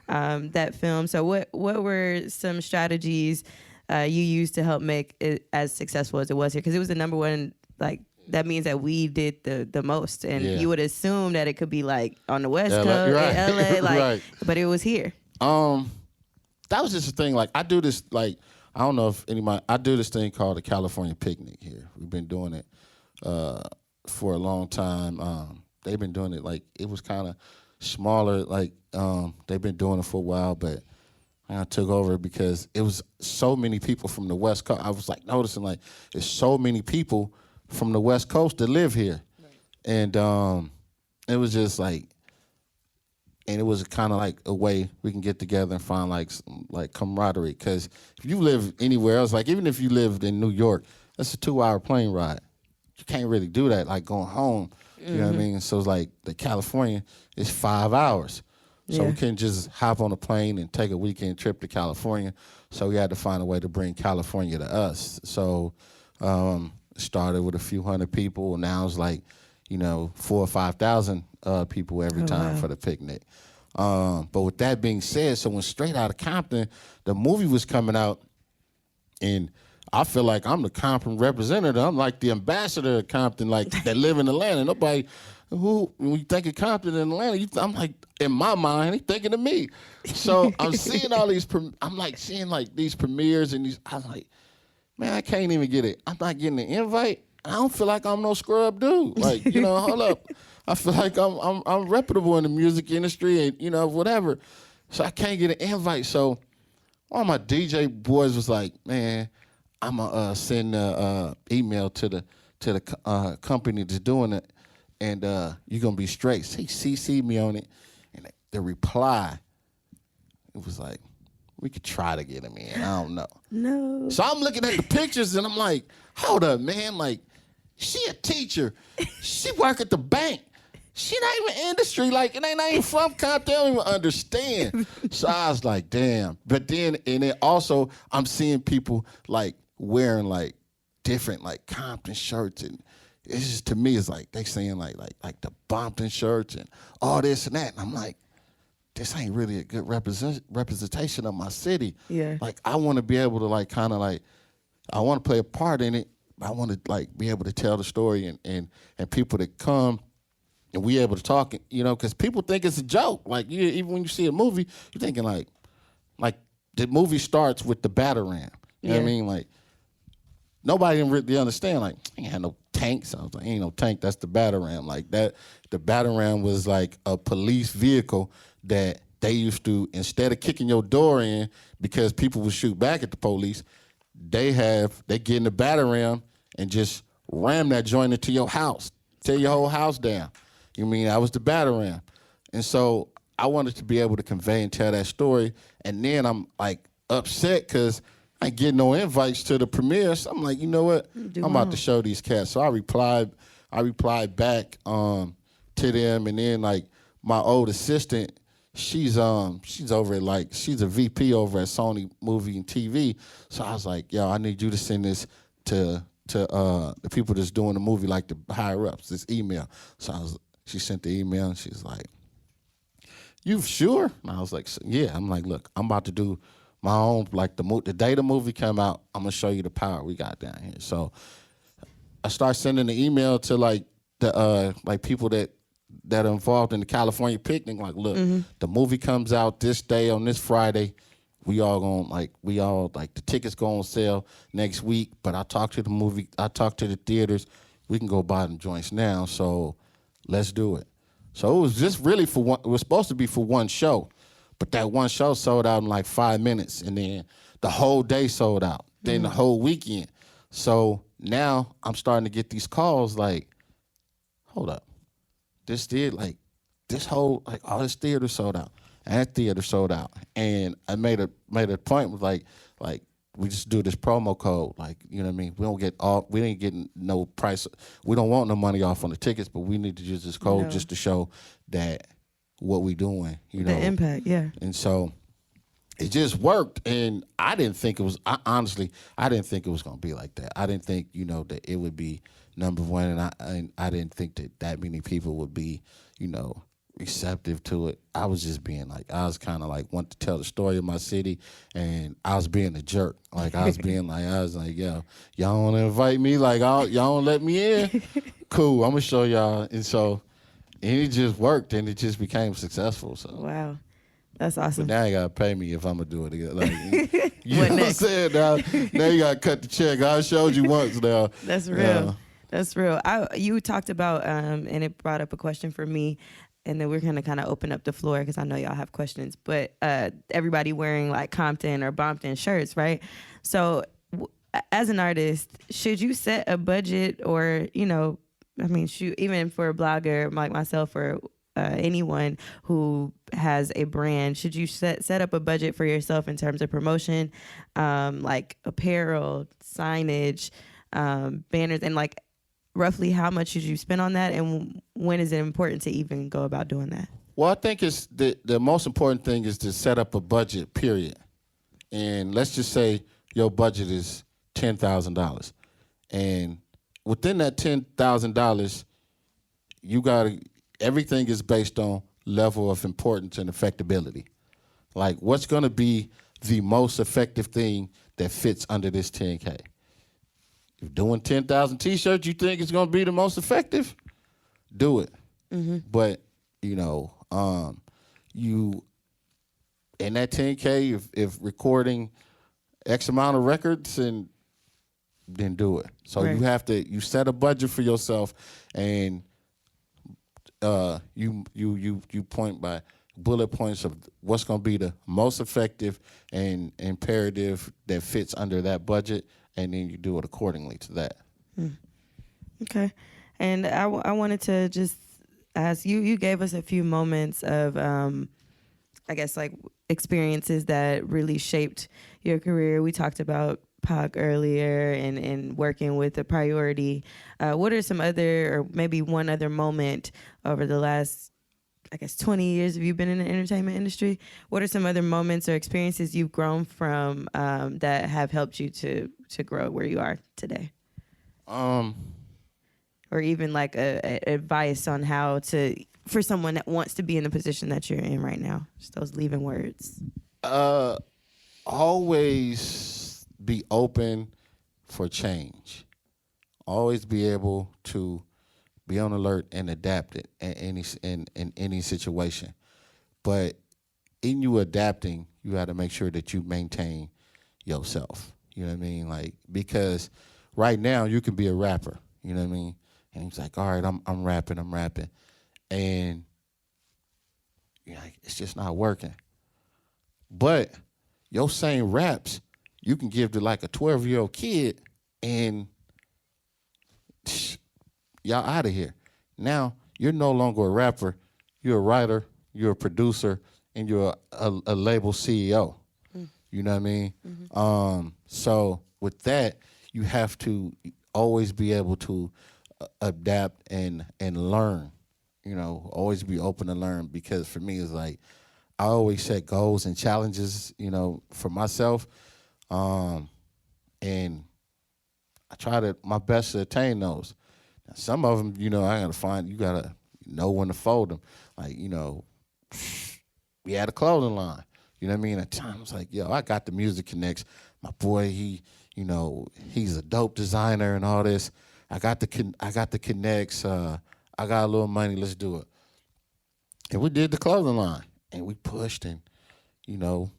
that film. So what were some strategies you used to help make it as successful as it was here? Because it was the #1, like, that means that we did the most. And you would assume that it could be like on the West Coast, right. in LA, like, Right. But it was here. That was just a thing. Like, I do this, like, I don't know if anybody, I do this thing called the California Picnic here. We've been doing it for a long time. They've been doing it, like, it was kind of smaller, like, they've been doing it for a while, but I took over because it was so many people from the West Coast. I was, like, noticing, like, there's so many people from the West Coast that live here. Right. And it was just, like, and it was kind of like a way we can get together and find like camaraderie. Because if you live anywhere else, like even if you lived in New York, that's a 2-hour plane ride. You can't really do that, like going home. You know what I mean? So it's like the California is 5 hours. So we couldn't just hop on a plane and take a weekend trip to California. So we had to find a way to bring California to us. So started with a few hundred people, and now it's like, 4,000 or 5,000 people every time for the picnic. But with that being said, so when Straight Outta Compton, the movie was coming out, and I feel like I'm the Compton representative. I'm like the ambassador of Compton, like that live in Atlanta. Nobody when you think of Compton in Atlanta, I'm like, in my mind, he thinking of me. So I'm seeing all these, seeing like these premieres and these, I'm like, man, I can't even get it. I'm not getting an invite. I don't feel like I'm no scrub dude. Like, hold up. I feel like I'm reputable in the music industry and, whatever. So I can't get an invite. So all my DJ boys was like, man, I'm going to send an email to the company that's doing it, and you're going to be straight. He CC'd me on it, and the reply, it was like, we could try to get him in. I don't know. No. So I'm looking at the pictures, and I'm like, hold up, man. Like, she a teacher. She work at the bank. She not even industry. Like, it ain't even from Compton. They don't even understand. So I was like, damn. But then also, I'm seeing people, like, wearing, like, different, like, Compton shirts. And it's just, to me, it's like, they saying, like the Bompton shirts and all this and that. And I'm like, this ain't really a good representation of my city. Yeah. Like, I want to be able to, like, kind of, like, I want to play a part in it. I want to, like, be able to tell the story and people that come and we able to talk, because people think it's a joke. Like, even when you see a movie, you're thinking, like the movie starts with the Batarang. You know what I mean? Like, nobody didn't really understand. Like, ain't had no tanks. I was like, ain't no tank. That's the Batarang. Like, that, the Batarang was like a police vehicle that they used to, instead of kicking your door in because people would shoot back at the police, they get in the Batarang and just ram that joint into your house, tear your whole house down. You mean I was the batter ram. And so I wanted to be able to convey and tell that story. And then I'm like upset because I ain't getting no invites to the premiere. So I'm like, you know what? I'm about to show these cats. So I replied back to them, and then like my old assistant, she's over at like, she's a VP over at Sony Movie and TV. So I was like, yo, I need you to send this to the people that's doing the movie, like the higher ups, this email. So she sent the email and she's like, you sure? And I was like, yeah. I'm like, look, I'm about to do my own, like the day the movie come out, I'm gonna show you the power we got down here. So I start sending the email to like the like people that are involved in the California picnic. Like, look, the movie comes out this day on this Friday. We all the tickets go on sale next week. But I talked to the theaters. We can go buy them joints now. So let's do it. So it was just really for one. It was supposed to be for one show, but that one show sold out in like 5 minutes, and then the whole day sold out. Then the whole weekend. So now I'm starting to get these calls like, hold up, all this theater sold out, and that theater sold out, and I made a point with like we just do this promo code, like, you know what I mean? We ain't getting no price. We don't want no money off on the tickets, but we need to use this code just to show that what we doing, you know. The impact, yeah. And so it just worked, and I didn't think it was, honestly, I didn't think it was going to be like that. I didn't think, you know, that it would be number one, and I didn't think that many people would be, you know, receptive to it. I was just being like, I was kind of like wanting to tell the story of my city, and I was being a jerk. Like I was like, yo, y'all want to invite me? Like y'all don't let me in? Cool, I'm gonna show y'all. And it just worked, and it just became successful. So wow, that's awesome. But now you gotta pay me if I'm gonna do it again. Like, you know what I'm saying? Now you gotta cut the check. I showed you once now. That's real. That's real. You talked about, and it brought up a question for me. And then we're going to kind of open up the floor because I know y'all have questions. But everybody wearing like Compton or Bompton shirts, right? So as an artist, should you set a budget or, you know, I mean, shoot, even for a blogger like myself or anyone who has a brand, should you set up a budget for yourself in terms of promotion, like apparel, signage, banners, and like roughly how much should you spend on that, and when is it important to even go about doing that? Well, I think it's the most important thing is to set up a budget, period. And let's just say your budget is $10,000. And within that $10,000, everything is based on level of importance and effectability. Like, what's going to be the most effective thing that fits under this 10K? If doing 10,000 T-shirts, you think it's going to be the most effective? Do it. Mm-hmm. But, you know, you in that 10K, if recording X amount of records, and then do it. So right. You set a budget for yourself, and you point by bullet points of what's going to be the most effective and imperative that fits under that budget, and then you do it accordingly to that. Okay. And I wanted to just ask you gave us a few moments of, I guess, like experiences that really shaped your career. We talked about Pac earlier and working with a priority. What are some other, or maybe one other moment over the last, I guess, 20 years have you been in the entertainment industry? What are some other moments or experiences you've grown from that have helped you to grow where you are today? Or even like a advice on how to, for someone that wants to be in the position that you're in right now, just those leaving words. Always be open for change. Always be able to be on alert and adapt it in any situation. But in you adapting, you got to make sure that you maintain yourself. You know what I mean? Like, because right now you can be a rapper. You know what I mean? And he's like, all right, I'm rapping, and you're like, it's just not working. But your same raps, you can give to like a 12-year-old kid, and y'all out of here. Now you're no longer a rapper. You're a writer. You're a producer, and you're a label CEO. You know what I mean? So with that, you have to always be able to adapt and learn. You know, always be open to learn, because for me it's like I always set goals and challenges, you know, for myself, and I try to my best to attain those. Now, some of them, you know, you gotta know when to fold them. Like, you know, we had a clothing line. You know what I mean? At times, like, yo, I got the music connects. My boy, you know, he's a dope designer and all this. I got the connects. I got a little money. Let's do it. And we did the clothing line, and we pushed, and you know,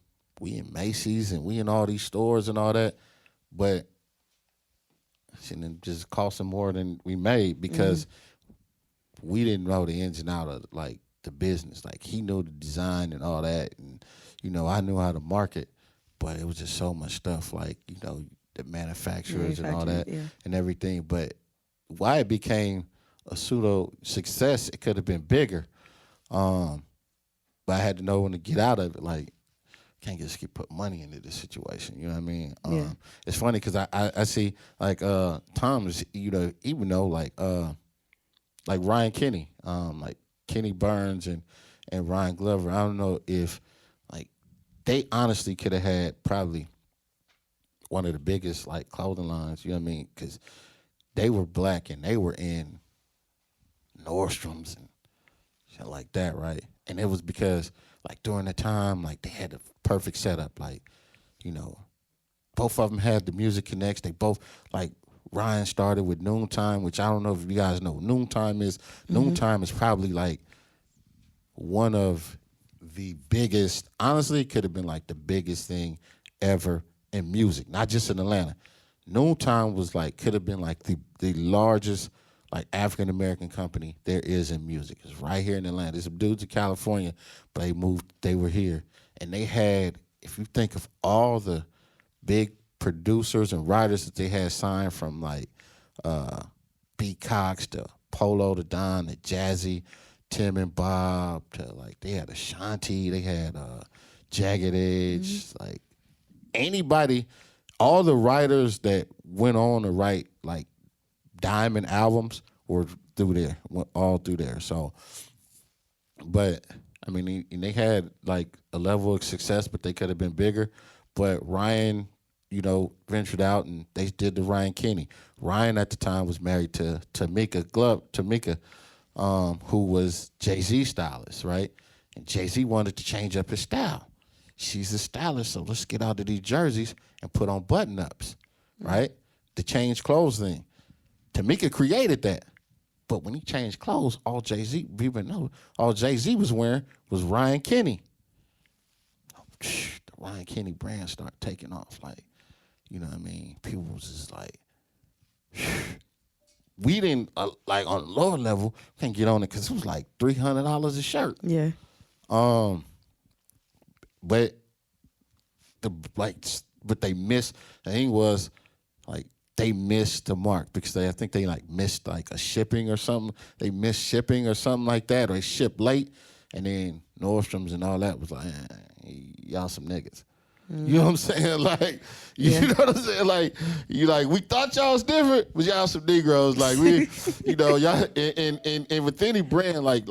we in Macy's and we in all these stores and all that, but it just costing more than we made, because we didn't know the ins and out of like the business. Like, he knew the design and all that, and you know, I knew how to market, but it was just so much stuff, like, you know, the manufacturers and all that and everything. But why it became a pseudo success, it could have been bigger. But I had to know when to get out of it. Like, can't just keep putting money into this situation. You know what I mean? It's funny because I see like Tom's, you know, even though like Ryan Kenny, like Kenny Burns and Ryan Glover. I don't know if like they honestly could have had probably one of the biggest like clothing lines. You know what I mean? Because they were black and they were in Nordstrom's and shit like that, right? And it was because like during the time, like they had the perfect setup. Like, you know, both of them had the music connects. They both, like, Ryan started with Noontime, which I don't know if you guys know what Noontime is. Noontime is probably like one of the biggest, honestly, it could have been like the biggest thing ever in music, not just in Atlanta. Noontime was like, could have been like the largest like African American company there is in music. It's right here in Atlanta. There's some dudes in California, but they were here. And they had, if you think of all the big producers and writers that they had signed, from like B. Cox to Polo to Don to Jazzy, Tim and Bob to like, they had Ashanti, they had Jagged Edge, like anybody, all the writers that went on to write like diamond albums were all through there. So, but I mean, they had like a level of success, but they could have been bigger. But Ryan, you know, ventured out and they did the Ryan Kenny. Ryan at the time was married to Tamika, who was Jay-Z's stylist, right? And Jay-Z wanted to change up his style. She's a stylist, so let's get out of these jerseys and put on button-ups, right? The change clothes thing. Tamika created that. But when he changed clothes, all Jay-Z was wearing was Ryan Kenny. The Ryan Kenny brand started taking off. Like, you know what I mean? People was just like, we didn't, like on the lower level, can't get on it because it was like $300 a shirt. Yeah. But what they missed, the thing was, like, they missed the mark because I think they like missed like a shipping or something. They missed shipping or something like that, or they shipped late, and then Nordstrom's and all that was like, y'all some niggas. You know what I'm saying? Like, you know what I'm saying? Like, we thought y'all was different, but y'all some Negroes. Like, we, you know, y'all, and with any brand, like,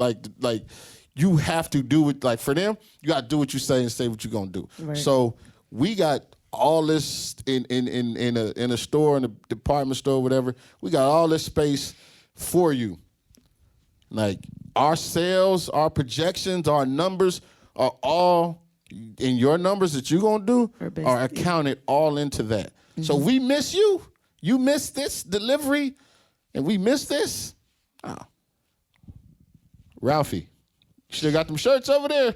you have to do it. Like, for them, you got to do what you say and say what you're gonna do. Right. So we got all this in a store, in a department store, whatever. We got all this space for you. Like, our sales, our projections, our numbers are all, and your numbers that you're gonna do are accounted all into that. So we miss you. You missed this delivery, and we missed this. Ralphie, you still got them shirts over there?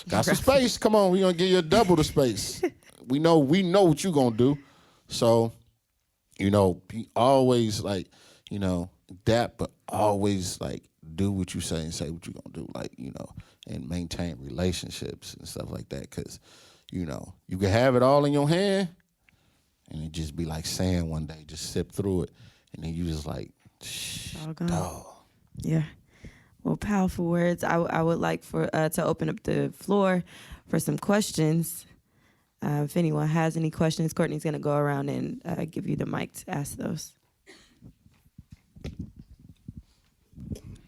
Got some space. Come on, we gonna give you double the space. We know what you gonna do. So, you know, be always like, you know, that, but always like do what you say and say what you gonna do. Like, you know, and maintain relationships and stuff like that. Cause, you know, you can have it all in your hand and it just be like sand one day, just sip through it. And then you just like, It's all gone. Dog. Yeah. Well, powerful words. I would like for to open up the floor for some questions. If anyone has any questions, Courtney's going to go around and give you the mic to ask those.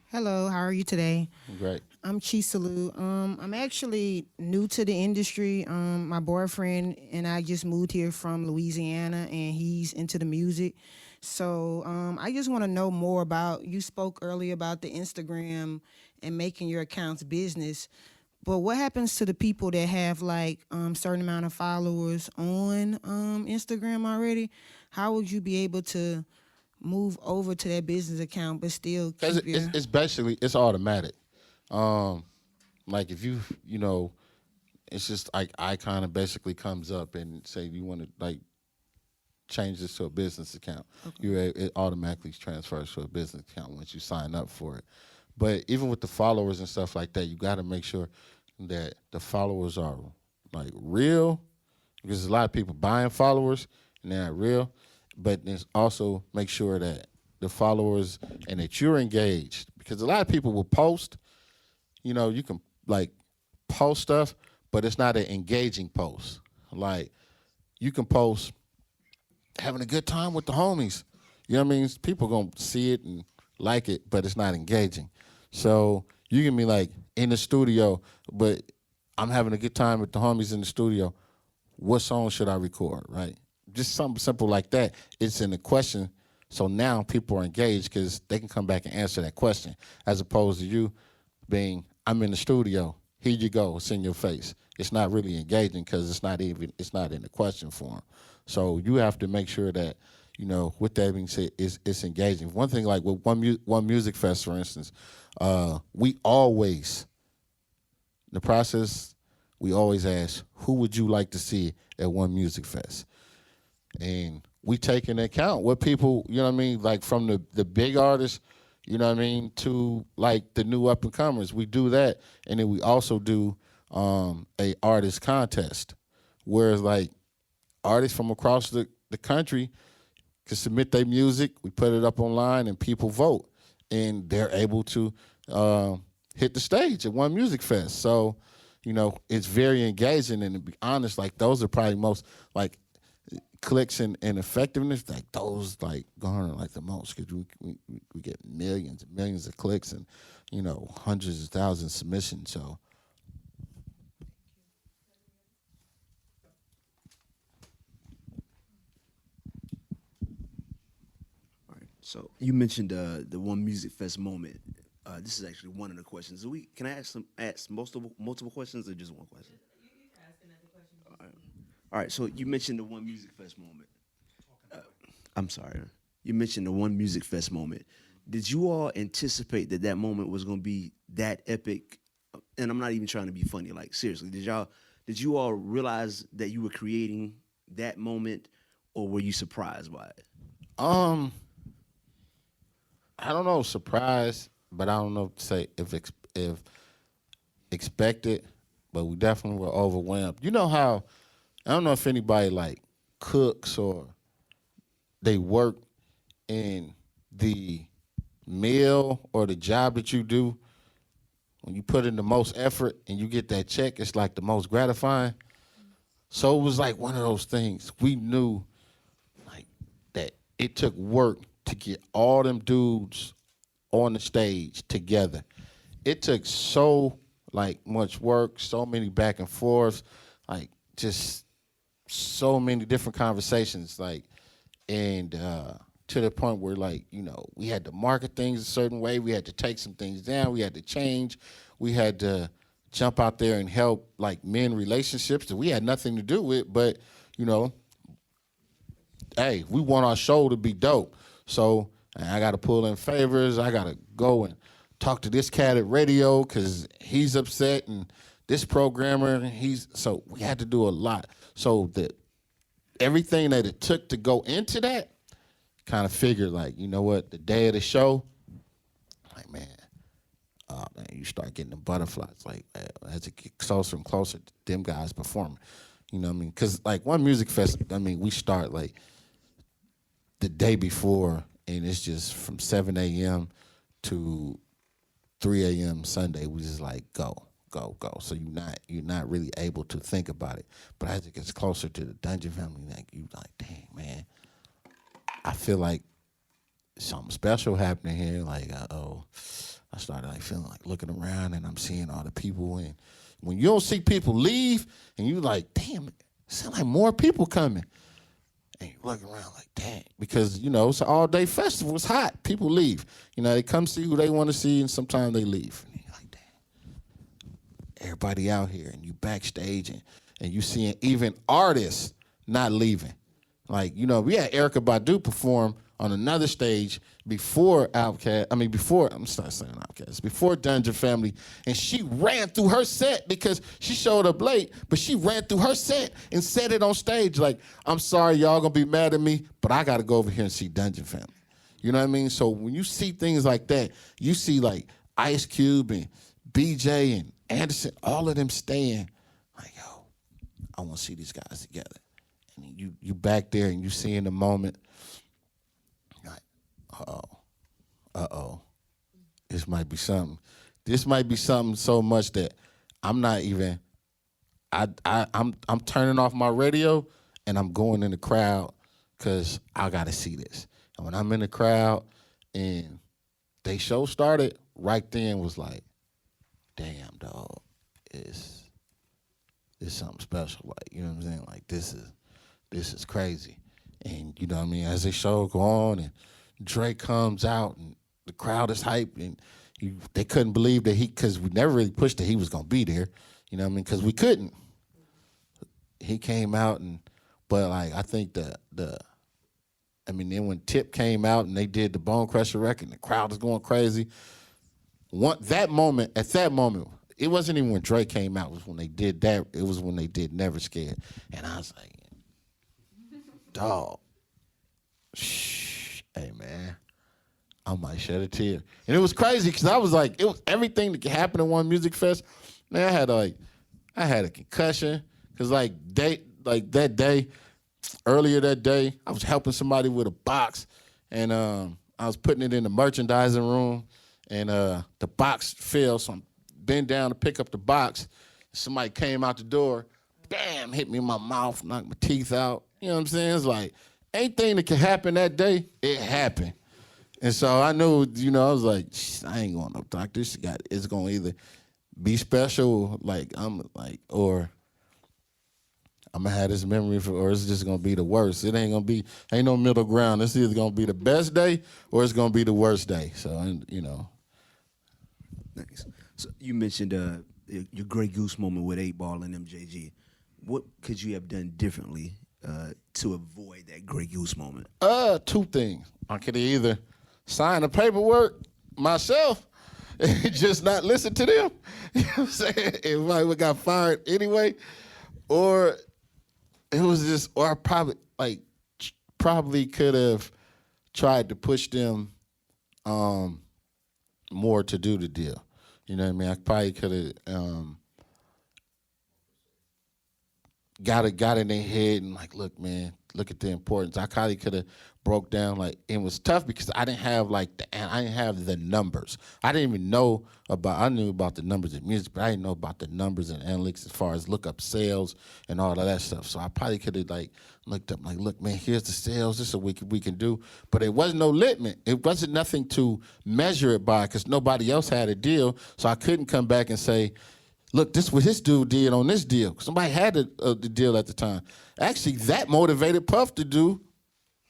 Hello, how are you today? Great. I'm Chisalu. I'm actually new to the industry. My boyfriend and I just moved here from Louisiana, and he's into the music. So I just want to know more about. You spoke earlier about the Instagram and making your accounts business, but what happens to the people that have like certain amount of followers on Instagram already? How would you be able to move over to that business account but still Because keep your? it's basically, it's automatic. Like if you know, it's just like icon and basically comes up and say you want to like change this to a business account. Okay. It automatically transfers to a business account once you sign up for it. But even with the followers and stuff like that, you got to make sure that the followers are like real, because there's a lot of people buying followers and they're not real. But there's also make sure that the followers and that you're engaged, because a lot of people will post. You know, you can like post stuff, but it's not an engaging post. Like you can post having a good time with the homies. You know what I mean? People gonna see it and like it, but it's not engaging. So you can be like in the studio, but I'm having a good time with the homies in the studio. What song should I record, right? Just something simple like that. It's in the question. So now people are engaged because they can come back and answer that question, as opposed to you being, I'm in the studio, here you go, it's in your face. It's not really engaging because it's not in the question form. So you have to make sure that, you know, with that being said, it's engaging. One thing, like with one music fest, for instance, we always, the process, we always ask, who would you like to see at one music fest? And we take into account what people, you know what I mean, like from the big artists, you know what I mean, to like the new up and comers. We do that, and then we also do a artist contest, where like artists from across the country can submit their music. We put it up online, and people vote, and they're able to hit the stage at one music fest. So, you know, it's very engaging, and to be honest, like those are probably most like clicks and effectiveness, like those like garner like the most, because we get millions and millions of clicks and, you know, hundreds of thousands of submissions. So All right. So you mentioned the one music fest moment. This is actually one of the questions. Can I ask multiple questions or just one question? All right. So you mentioned the one music fest moment. I'm sorry. You mentioned the one music fest moment. Did you all anticipate that moment was going to be that epic? And I'm not even trying to be funny. Like seriously, did you all realize that you were creating that moment, or were you surprised by it? I don't know, surprised, but I don't know to say if expected, but we definitely were overwhelmed. You know how, I don't know if anybody like cooks or they work in the meal or the job that you do. When you put in the most effort and you get that check, it's like the most gratifying. So it was like one of those things. We knew like that it took work to get all them dudes on the stage together. It took so like much work, so many back and forths, like just so many different conversations, like, and to the point where, like, you know, we had to market things a certain way. We had to take some things down. We had to change. We had to jump out there and help, like, men relationships that we had nothing to do with. But, you know, hey, we want our show to be dope. So I got to pull in favors. I got to go and talk to this cat at radio because he's upset, and this programmer, so we had to do a lot. So that everything that it took to go into that, kind of figured, like, you know what, the day of the show, like, man, you start getting the butterflies, like, as it gets closer and closer to them guys performing, you know what I mean? Because, like, one music fest, I mean, we start, like, the day before, and it's just from 7 a.m. to 3 a.m. Sunday. We just like go. So you're not really able to think about it. But as it gets closer to the Dungeon family, like you like, dang man, I feel like something special happening here. Like I started like feeling like looking around and I'm seeing all the people, and when you don't see people leave and you like, damn, it sounds like more people coming. And you look around like, dang, because, you know, it's an all-day festival. It's hot. People leave. You know, they come see who they want to see, and sometimes they leave. And you're like, dang. Everybody out here, and you backstage, and you seeing even artists not leaving. Like, you know, we had Erykah Badu perform on another stage before before Dungeon Family, and she ran through her set because she showed up late, but she ran through her set and said it on stage like, I'm sorry, y'all gonna be mad at me, but I gotta go over here and see Dungeon Family. You know what I mean? So when you see things like that, you see like Ice Cube and BJ and Anderson, all of them staying like, yo, I wanna see these guys together. And you back there and you see in the moment, like, uh-oh, this might be something. This might be something so much that I'm not even, I'm turning off my radio and I'm going in the crowd because I gotta see this. And when I'm in the crowd and they show started, right then was like, damn dog, it's something special. Like, you know what I'm saying? Like this is crazy. And you know what I mean? As the show go on and Drake comes out and the crowd is hyped and they couldn't believe that because we never really pushed that he was gonna be there. You know what I mean? Because we couldn't. He came out but like I think then when Tip came out and they did the Bone Crusher record and the crowd was going crazy. At that moment, it wasn't even when Drake came out. It was when they did that. It was when they did Never Scared. And I was like, dog, hey man, I might shed a tear. And it was crazy because I was like, it was everything that could happen at one music fest. Man, I had a concussion because earlier that day, I was helping somebody with a box, and I was putting it in the merchandising room, and the box fell, so I'm bent down to pick up the box. Somebody came out the door, bam, hit me in my mouth, knocked my teeth out. You know what I'm saying? It's like, anything that could happen that day, it happened. And so I knew, you know, I was like, I ain't going to no doctor. It's going to either be special, or I'm going to have this memory, or it's just going to be the worst. It ain't no middle ground. It's either going to be the best day or it's going to be the worst day. So, you know. Nice. So you mentioned your Grey Goose moment with 8 Ball and MJG. What could you have done differently to avoid that Grey Goose moment? Two things. I could either sign the paperwork myself and just not listen to them. You know what I'm saying? If I would got fired anyway, or it was just, or I probably could have tried to push them more to do the deal. You know what I mean? I probably could have got in their head and like, look, man, look at the importance. I probably could have broke down, like, it was tough because I didn't have the numbers. I knew about the numbers of music, but I didn't know about the numbers and analytics as far as look up sales and all of that stuff. So I probably could have like looked up, like, look, man, here's the sales. This is what we can do. But it wasn't no litmus. It wasn't nothing to measure it by because nobody else had a deal. So I couldn't come back and say, look, this is what his dude did on this deal. Somebody had the deal at the time. Actually, that motivated Puff to do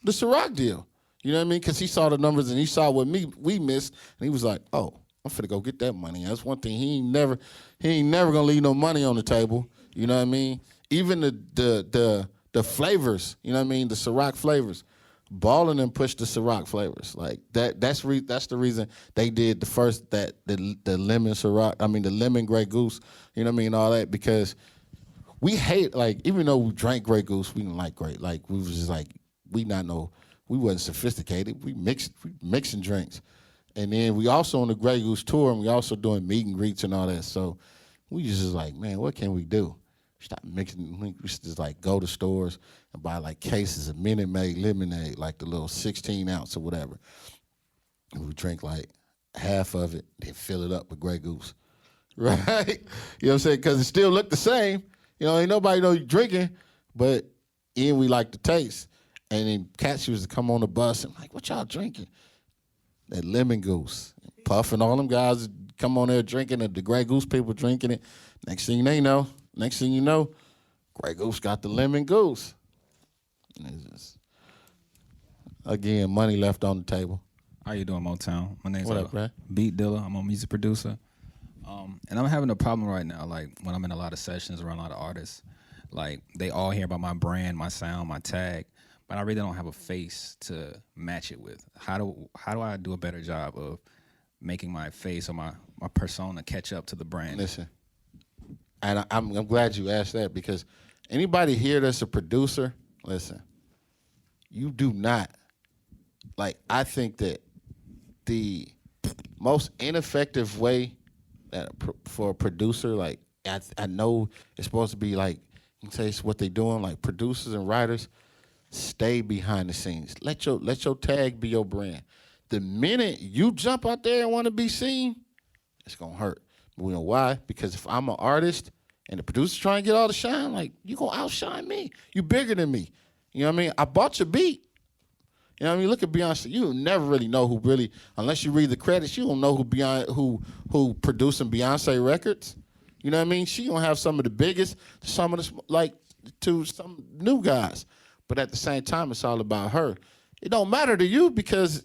the Ciroc deal. You know what I mean? Because he saw the numbers and he saw what we missed, and he was like, oh, I'm finna go get that money. That's one thing. He ain't never gonna leave no money on the table. You know what I mean? Even the flavors, you know what I mean? The Ciroc flavors. Ballin' and pushed the Ciroc flavors. Like that's the reason they did the lemon Ciroc, the lemon Grey Goose, you know what I mean, all that, because we hate, like, even though we drank Grey Goose, we didn't like Grey. Like, we was just like, we wasn't sophisticated. We mixing drinks. And then we also on the Grey Goose tour, and we also doing meet and greets and all that. So we just like, man, what can we do? Stop mixing. We used to just like go to stores and buy like cases of Minute Maid lemonade, like the little 16 ounce or whatever. And we drink like half of it, then fill it up with Grey Goose. Right? You know what I'm saying? Because it still looked the same. You know, ain't nobody know you drinking, but we like the taste. And then cats used to come on the bus and like, what y'all drinking? That lemon goose. Puff and all them guys come on there drinking it. The Grey Goose people drinking it. Next thing you know, Grey Goose got the lemon goose. And it's just, again, money left on the table. How you doing, Moetown? My name's What up, Brad? Beat Dilla. I'm a music producer. And I'm having a problem right now, like when I'm in a lot of sessions around a lot of artists. Like they all hear about my brand, my sound, my tag, but I really don't have a face to match it with. How do I do a better job of making my face or my persona catch up to the brand? Listen, and I'm glad you asked that, because anybody here that's a producer, listen, you do not, like, I think that the most ineffective way that for a producer, like, I know it's supposed to be like, you can say it's what they doing, like producers and writers, stay behind the scenes. Let your tag be your brand. The minute you jump out there and want to be seen, it's gonna hurt. You know why? Because if I'm an artist and the producer's trying to get all the shine, like, you gonna outshine me. You bigger than me. You know what I mean? I bought your beat. You know what I mean? Look at Beyonce. You never really know who really, unless you read the credits, you don't know who producing Beyonce records. You know what I mean? She gonna have some of the biggest, some of the, like, to some new guys. But at the same time, it's all about her. It don't matter to you, because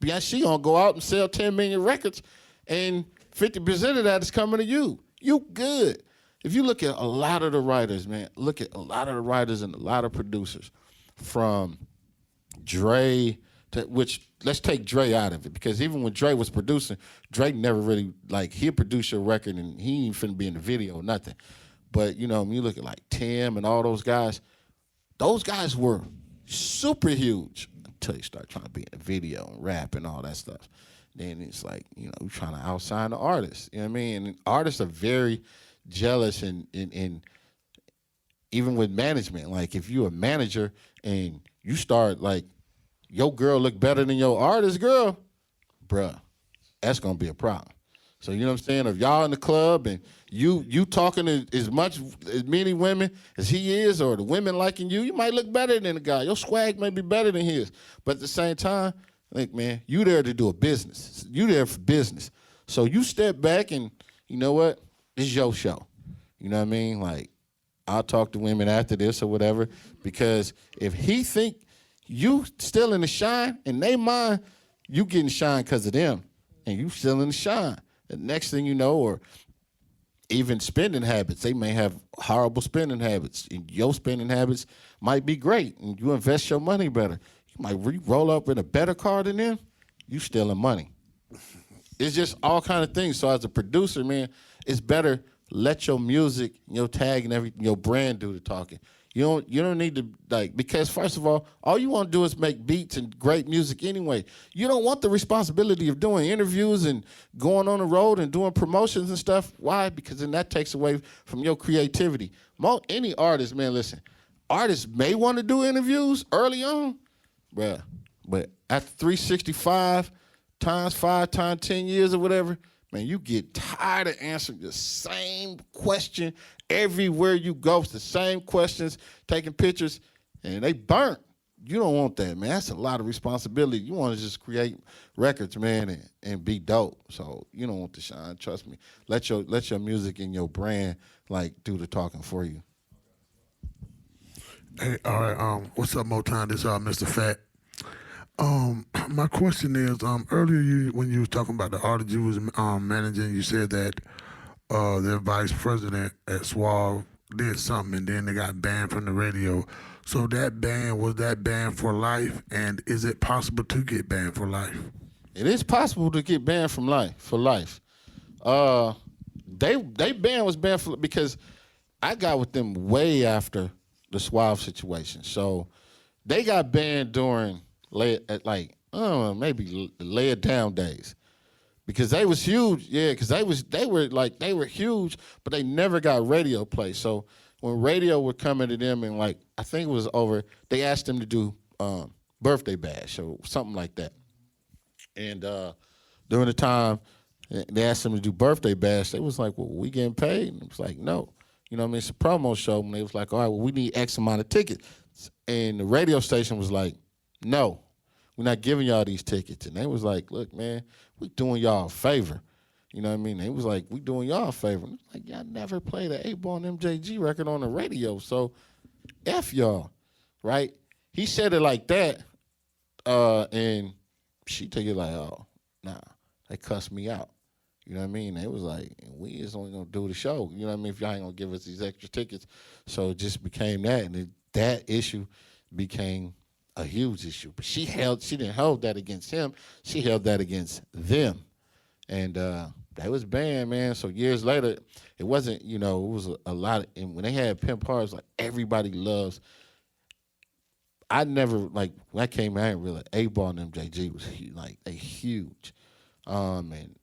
Beyonce gonna go out and sell 10 million records, and 50% of that is coming to you. You good. If you look at a lot of the writers, man, look at a lot of the writers and a lot of producers, from Dre to, which, let's take Dre out of it, because even when Dre was producing, Dre never really, like, he'll produce your record and he ain't finna be in the video or nothing. But, you know, when you look at like Tim and all those guys were super huge until you start trying to be in the video and rap and all that stuff. Then it's like, you know, you're trying to outshine the artist. You know what I mean? And artists are very jealous, and even with management. Like, if you're a manager and you start, like, your girl look better than your artist girl, bruh, that's gonna be a problem. So, you know what I'm saying? If y'all in the club and you talking to as many women as he is, or the women liking you might look better than the guy. Your swag may be better than his. But at the same time, like, man, you there to do a business. You there for business. So you step back and, you know what? It's your show. You know what I mean? Like, I'll talk to women after this or whatever, because if he think you still in the shine, and they mind you getting shine because of them, and you still in the shine. The next thing you know, or even spending habits, they may have horrible spending habits. And your spending habits might be great, and you invest your money better. You might roll up in a better car than them. You stealing money. It's just all kind of things. So as a producer, man, it's better let your music, your tag, and everything, your brand do the talking. You don't need to, like, because first of all you want to do is make beats and great music anyway. You don't want the responsibility of doing interviews and going on the road and doing promotions and stuff. Why? Because then that takes away from your creativity. Any artist, man, listen, artists may want to do interviews early on, bruh, but after 365 times 5 times 10 years or whatever, man, you get tired of answering the same question everywhere you go. It's the same questions, taking pictures, and they burnt. You don't want that, man. That's a lot of responsibility. You want to just create records, man, and be dope. So you don't want to shine. Trust me. Let your music and your brand, like, do the talking for you. Hey, all right. What's up, Moetown? This is Mr. Fat. My question is, earlier when you was talking about the artist you was managing, you said that their vice president at Suave did something and then they got banned from the radio. So was that banned for life? And is it possible to get banned for life? It is possible to get banned for life. They was banned because I got with them way after the Suave situation. So they got banned during maybe lay it down days, because they was huge. Yeah, because they were huge, but they never got radio play. So when radio were coming to them and like I think it was over, they asked them to do birthday bash or something like that. And during the time they asked them to do birthday bash, they was like, well, we getting paid? And it was like, no. You know what I mean? It's a promo show. And they was like, all right, well, we need X amount of tickets. And the radio station was like, no, we're not giving y'all these tickets. And they was like, look, man, we doing y'all a favor. You know what I mean? They was like, we doing y'all a favor. And like, y'all never played an 8-ball and MJG record on the radio, so F y'all, right? He said it like that, and she took it like, oh, nah, they cussed me out. You know what I mean? They was like, we is only gonna do the show. You know what I mean? If y'all ain't gonna give us these extra tickets. So it just became that, and that issue became a huge issue. But she didn't hold that against him. She held that against them. And they was banned, man. So years later, it wasn't, it was a lot. And when they had Pimp Hard's, like, everybody loves. I never, like, when I came out, I didn't realize 8-ball and MJG was, like, they huge. And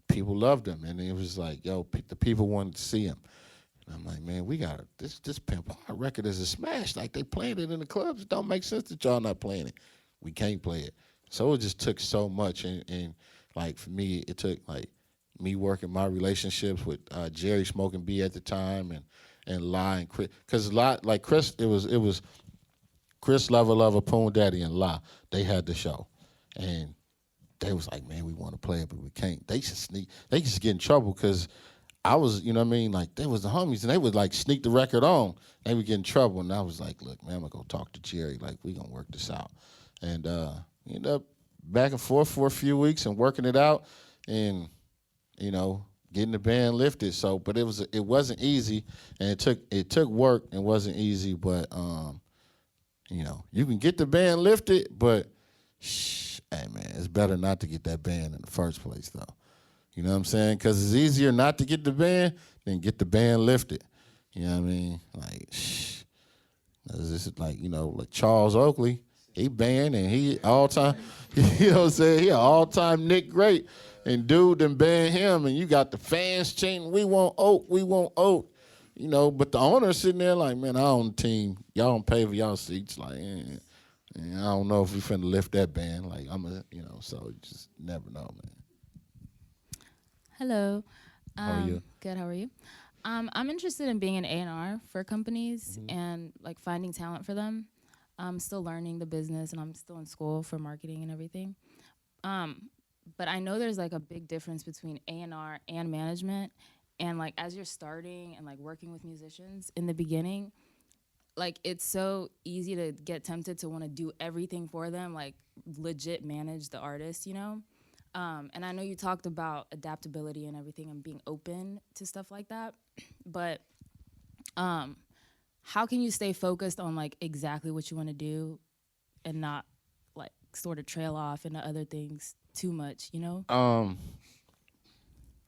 people loved them. And it was like, yo, the people wanted to see him. And I'm like, man, we got this Pimp Hard record is a smash. Like, they playing it in the clubs. It don't make sense that y'all not playing it. We can't play it. So it just took so much. And like, for me, it took, like, me working my relationships with Jerry Smoking B at the time and La and Chris. Because like Chris, it was Chris Lover, Poon Daddy, and La. They had the show. And they was like, man, we want to play it, but we can't. They just get in trouble because I was, you know what I mean? Like, they was the homies, and they would, like, sneak the record on. They would get in trouble, and I was like, look, man, I'm going to go talk to Jerry. Like, we going to work this out. And ended up back and forth for a few weeks and working it out and, getting the band lifted. So, but it wasn't easy, and it took work and wasn't easy, but, you can get the band lifted, but, hey, man, it's better not to get that band in the first place, though. You know what I'm saying? Because it's easier not to get the band than get the band lifted. You know what I mean? Like, this is like, like Charles Oakley, he banned and he all-time, you know what I'm saying? He an all-time Nick great. And dude done banned him, and you got the fans chanting, we want Oak, we want Oak. But the owner's sitting there like, man, I own the team. Y'all don't pay for y'all seats. Like, I don't know if we finna lift that band. Like, so you just never know, man. Hello. How are you? Good, how are you? I'm interested in being an A&R for companies and, like, finding talent for them. I'm still learning the business, and I'm still in school for marketing and everything. But I know there's, like, a big difference between A&R and management. And, like, as you're starting and, like, working with musicians in the beginning, like, it's so easy to get tempted to want to do everything for them, like, legit manage the artist, And I know you talked about adaptability and everything and being open to stuff like that. But how can you stay focused on, like, exactly what you want to do and not, like, sort of trail off into other things too much,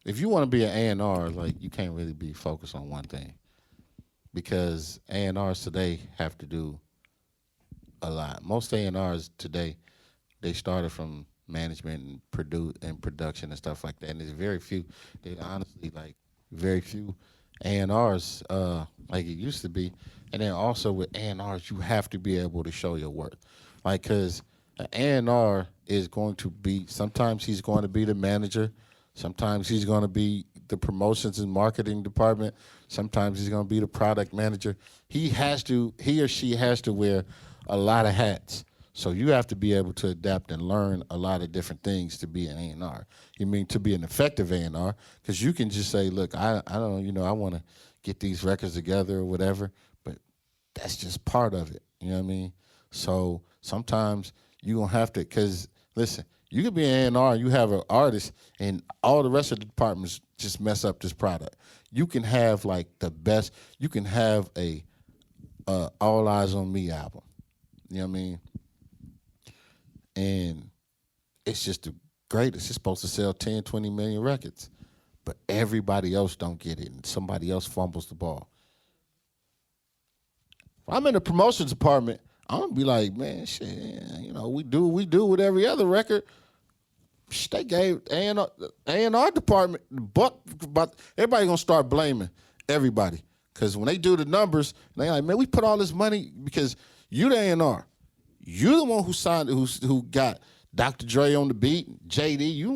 If you want to be an A&R, like, you can't really be focused on one thing, because A&Rs today have to do a lot. Most A&Rs today, they started from management and production and stuff like that, and there's very few. Honestly, like, very few A&Rs like it used to be. And then also with A&Rs, you have to be able to show your worth, like, because an A&R is going to be, sometimes he's going to be the manager. Sometimes he's going to be the promotions and marketing department. Sometimes he's going to be the product manager. He or she has to wear a lot of hats. So you have to be able to adapt and learn a lot of different things to be an A&R. You mean to be an effective A&R, because you can just say, look, I don't, I want to get these records together or whatever, but that's just part of it. You know what I mean? So sometimes you're going to have to, because, listen, you could be an A&R and you have an artist and all the rest of the departments just mess up this product. You can have, like, the best, you can have a All Eyes on Me album. You know what I mean? And it's just the greatest. It's supposed to sell 10, 20 million records. But everybody else don't get it, and somebody else fumbles the ball. If I'm in the promotions department, I'm going to be like, man, shit, we do with every other record. They gave A&R department, but everybody going to start blaming everybody. Because when they do the numbers, they like, man, we put all this money because you the A&R. You the one who signed, who got Dr. Dre on the beat, JD. You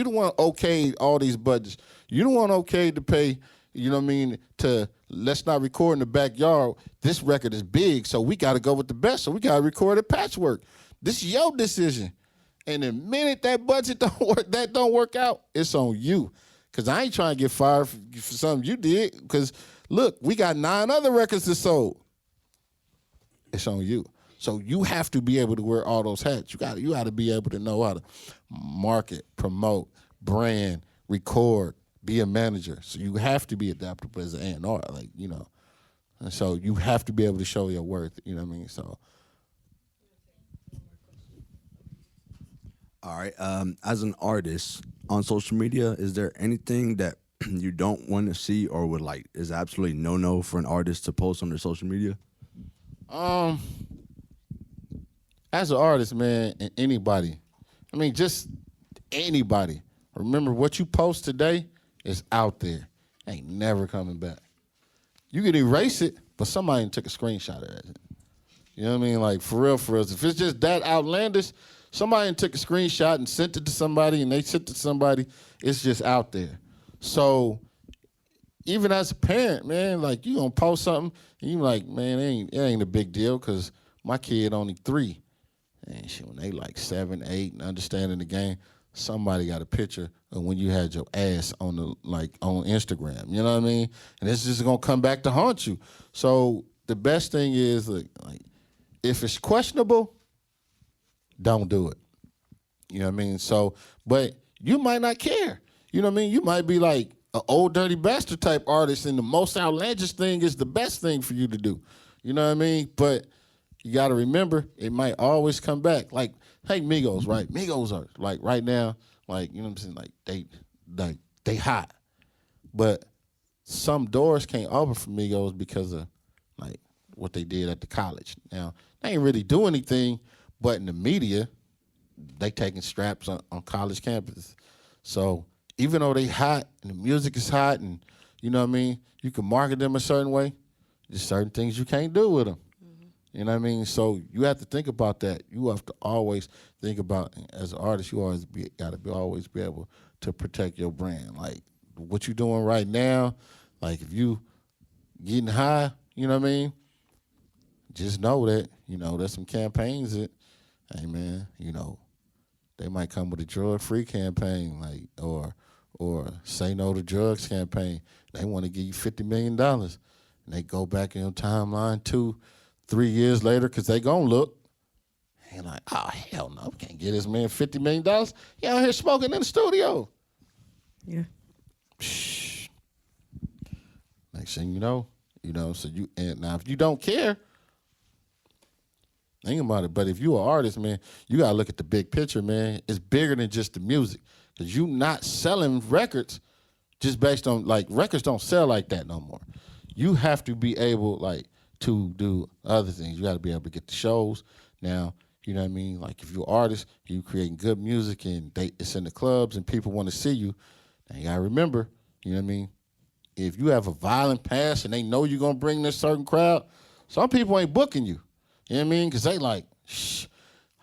the one okayed all these budgets. You the one okayed to pay, you know what I mean, to let's not record in the backyard. This record is big, so we got to go with the best. So we got to record at Patchwerk. This is your decision. And the minute that budget don't work out, it's on you. Because I ain't trying to get fired for something you did. Because, look, we got 9 other records that sold. It's on you. So you have to be able to wear all those hats. You got to be able to know how to market, promote, brand, record, be a manager. So you have to be adaptable as an A&R, like, you know. And so you have to be able to show your worth, you know what I mean? So. All right. As an artist on social media, is there anything that you don't want to see or would like is absolutely no for an artist to post on their social media? As an artist, man, and anybody, I mean, just anybody, remember what you post today is out there. Ain't never coming back. You can erase it, but somebody took a screenshot of it. You know what I mean? Like, for real. If it's just that outlandish, somebody took a screenshot and sent it to somebody, and they sent it to somebody, it's just out there. So even as a parent, man, like, you gonna post something, and you like, man, it ain't a big deal because my kid only 3. And shit, when they like 7, 8 and understanding the game, somebody got a picture of when you had your ass on on Instagram. You know what I mean? And it's just gonna come back to haunt you. So the best thing is like if it's questionable, don't do it. You know what I mean? So, but you might not care. You know what I mean? You might be like an old dirty bastard type artist, and the most outlandish thing is the best thing for you to do. You know what I mean? But you got to remember, it might always come back. Like, hey, Migos, right? Migos are, like, right now, like, you know what I'm saying? Like, they hot. But some doors can't open for Migos because of, like, what they did at the college. Now, they ain't really do anything, but in the media, they taking straps on college campuses. So even though they hot and the music is hot and, you know what I mean, you can market them a certain way, there's certain things you can't do with them. You know what I mean? So you have to think about that. You have to always think about, as an artist, you always got to always be able to protect your brand. Like, what you doing right now, like, if you getting high, you know what I mean? Just know that, you know, there's some campaigns that, hey, man, you know, they might come with a drug-free campaign, like, or say no to drugs campaign. They want to give you $50 million. And they go back in your timeline 2-3 years later, because they gonna look and like, oh, hell no, we can't get this man $50 million. He out here smoking in the studio. Yeah. Shh. Next thing you know, so and now if you don't care, think about it. But if you an artist, man, you gotta look at the big picture, man. It's bigger than just the music. Because you not selling records just based on, like, records don't sell like that no more. You have to be able, like, to do other things. You got to be able to get the shows. Now, you know what I mean? Like, if you're an artist, you creating good music and it's in the clubs and people want to see you, now you got to remember, you know what I mean? If you have a violent past and they know you're going to bring this certain crowd, some people ain't booking you. You know what I mean? Because they like, shh,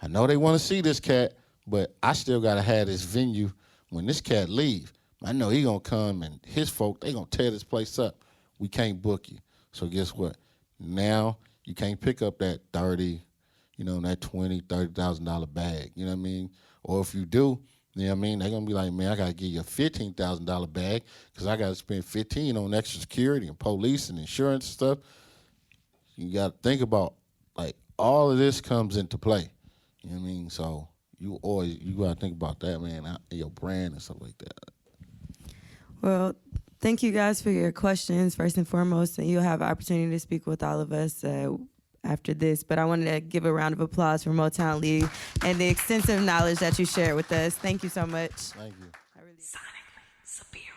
I know they want to see this cat, but I still got to have this venue when this cat leave. I know he going to come and his folk, they going to tear this place up. We can't book you. So guess what? Now you can't pick up that 30, you know, that $20,000, $30,000 bag. You know what I mean? Or if you do, you know what I mean? They're gonna be like, man, I gotta give you a $15,000 bag because I gotta spend $15,000 on extra security and police and insurance and stuff. You gotta think about, like, all of this comes into play. You know what I mean? So you gotta think about that, man, your brand and stuff like that. Well, thank you guys for your questions, first and foremost, and you'll have an opportunity to speak with all of us after this. But I wanted to give a round of applause for Moetown Lee and the extensive knowledge that you shared with us. Thank you so much. Thank you. Sonically superior.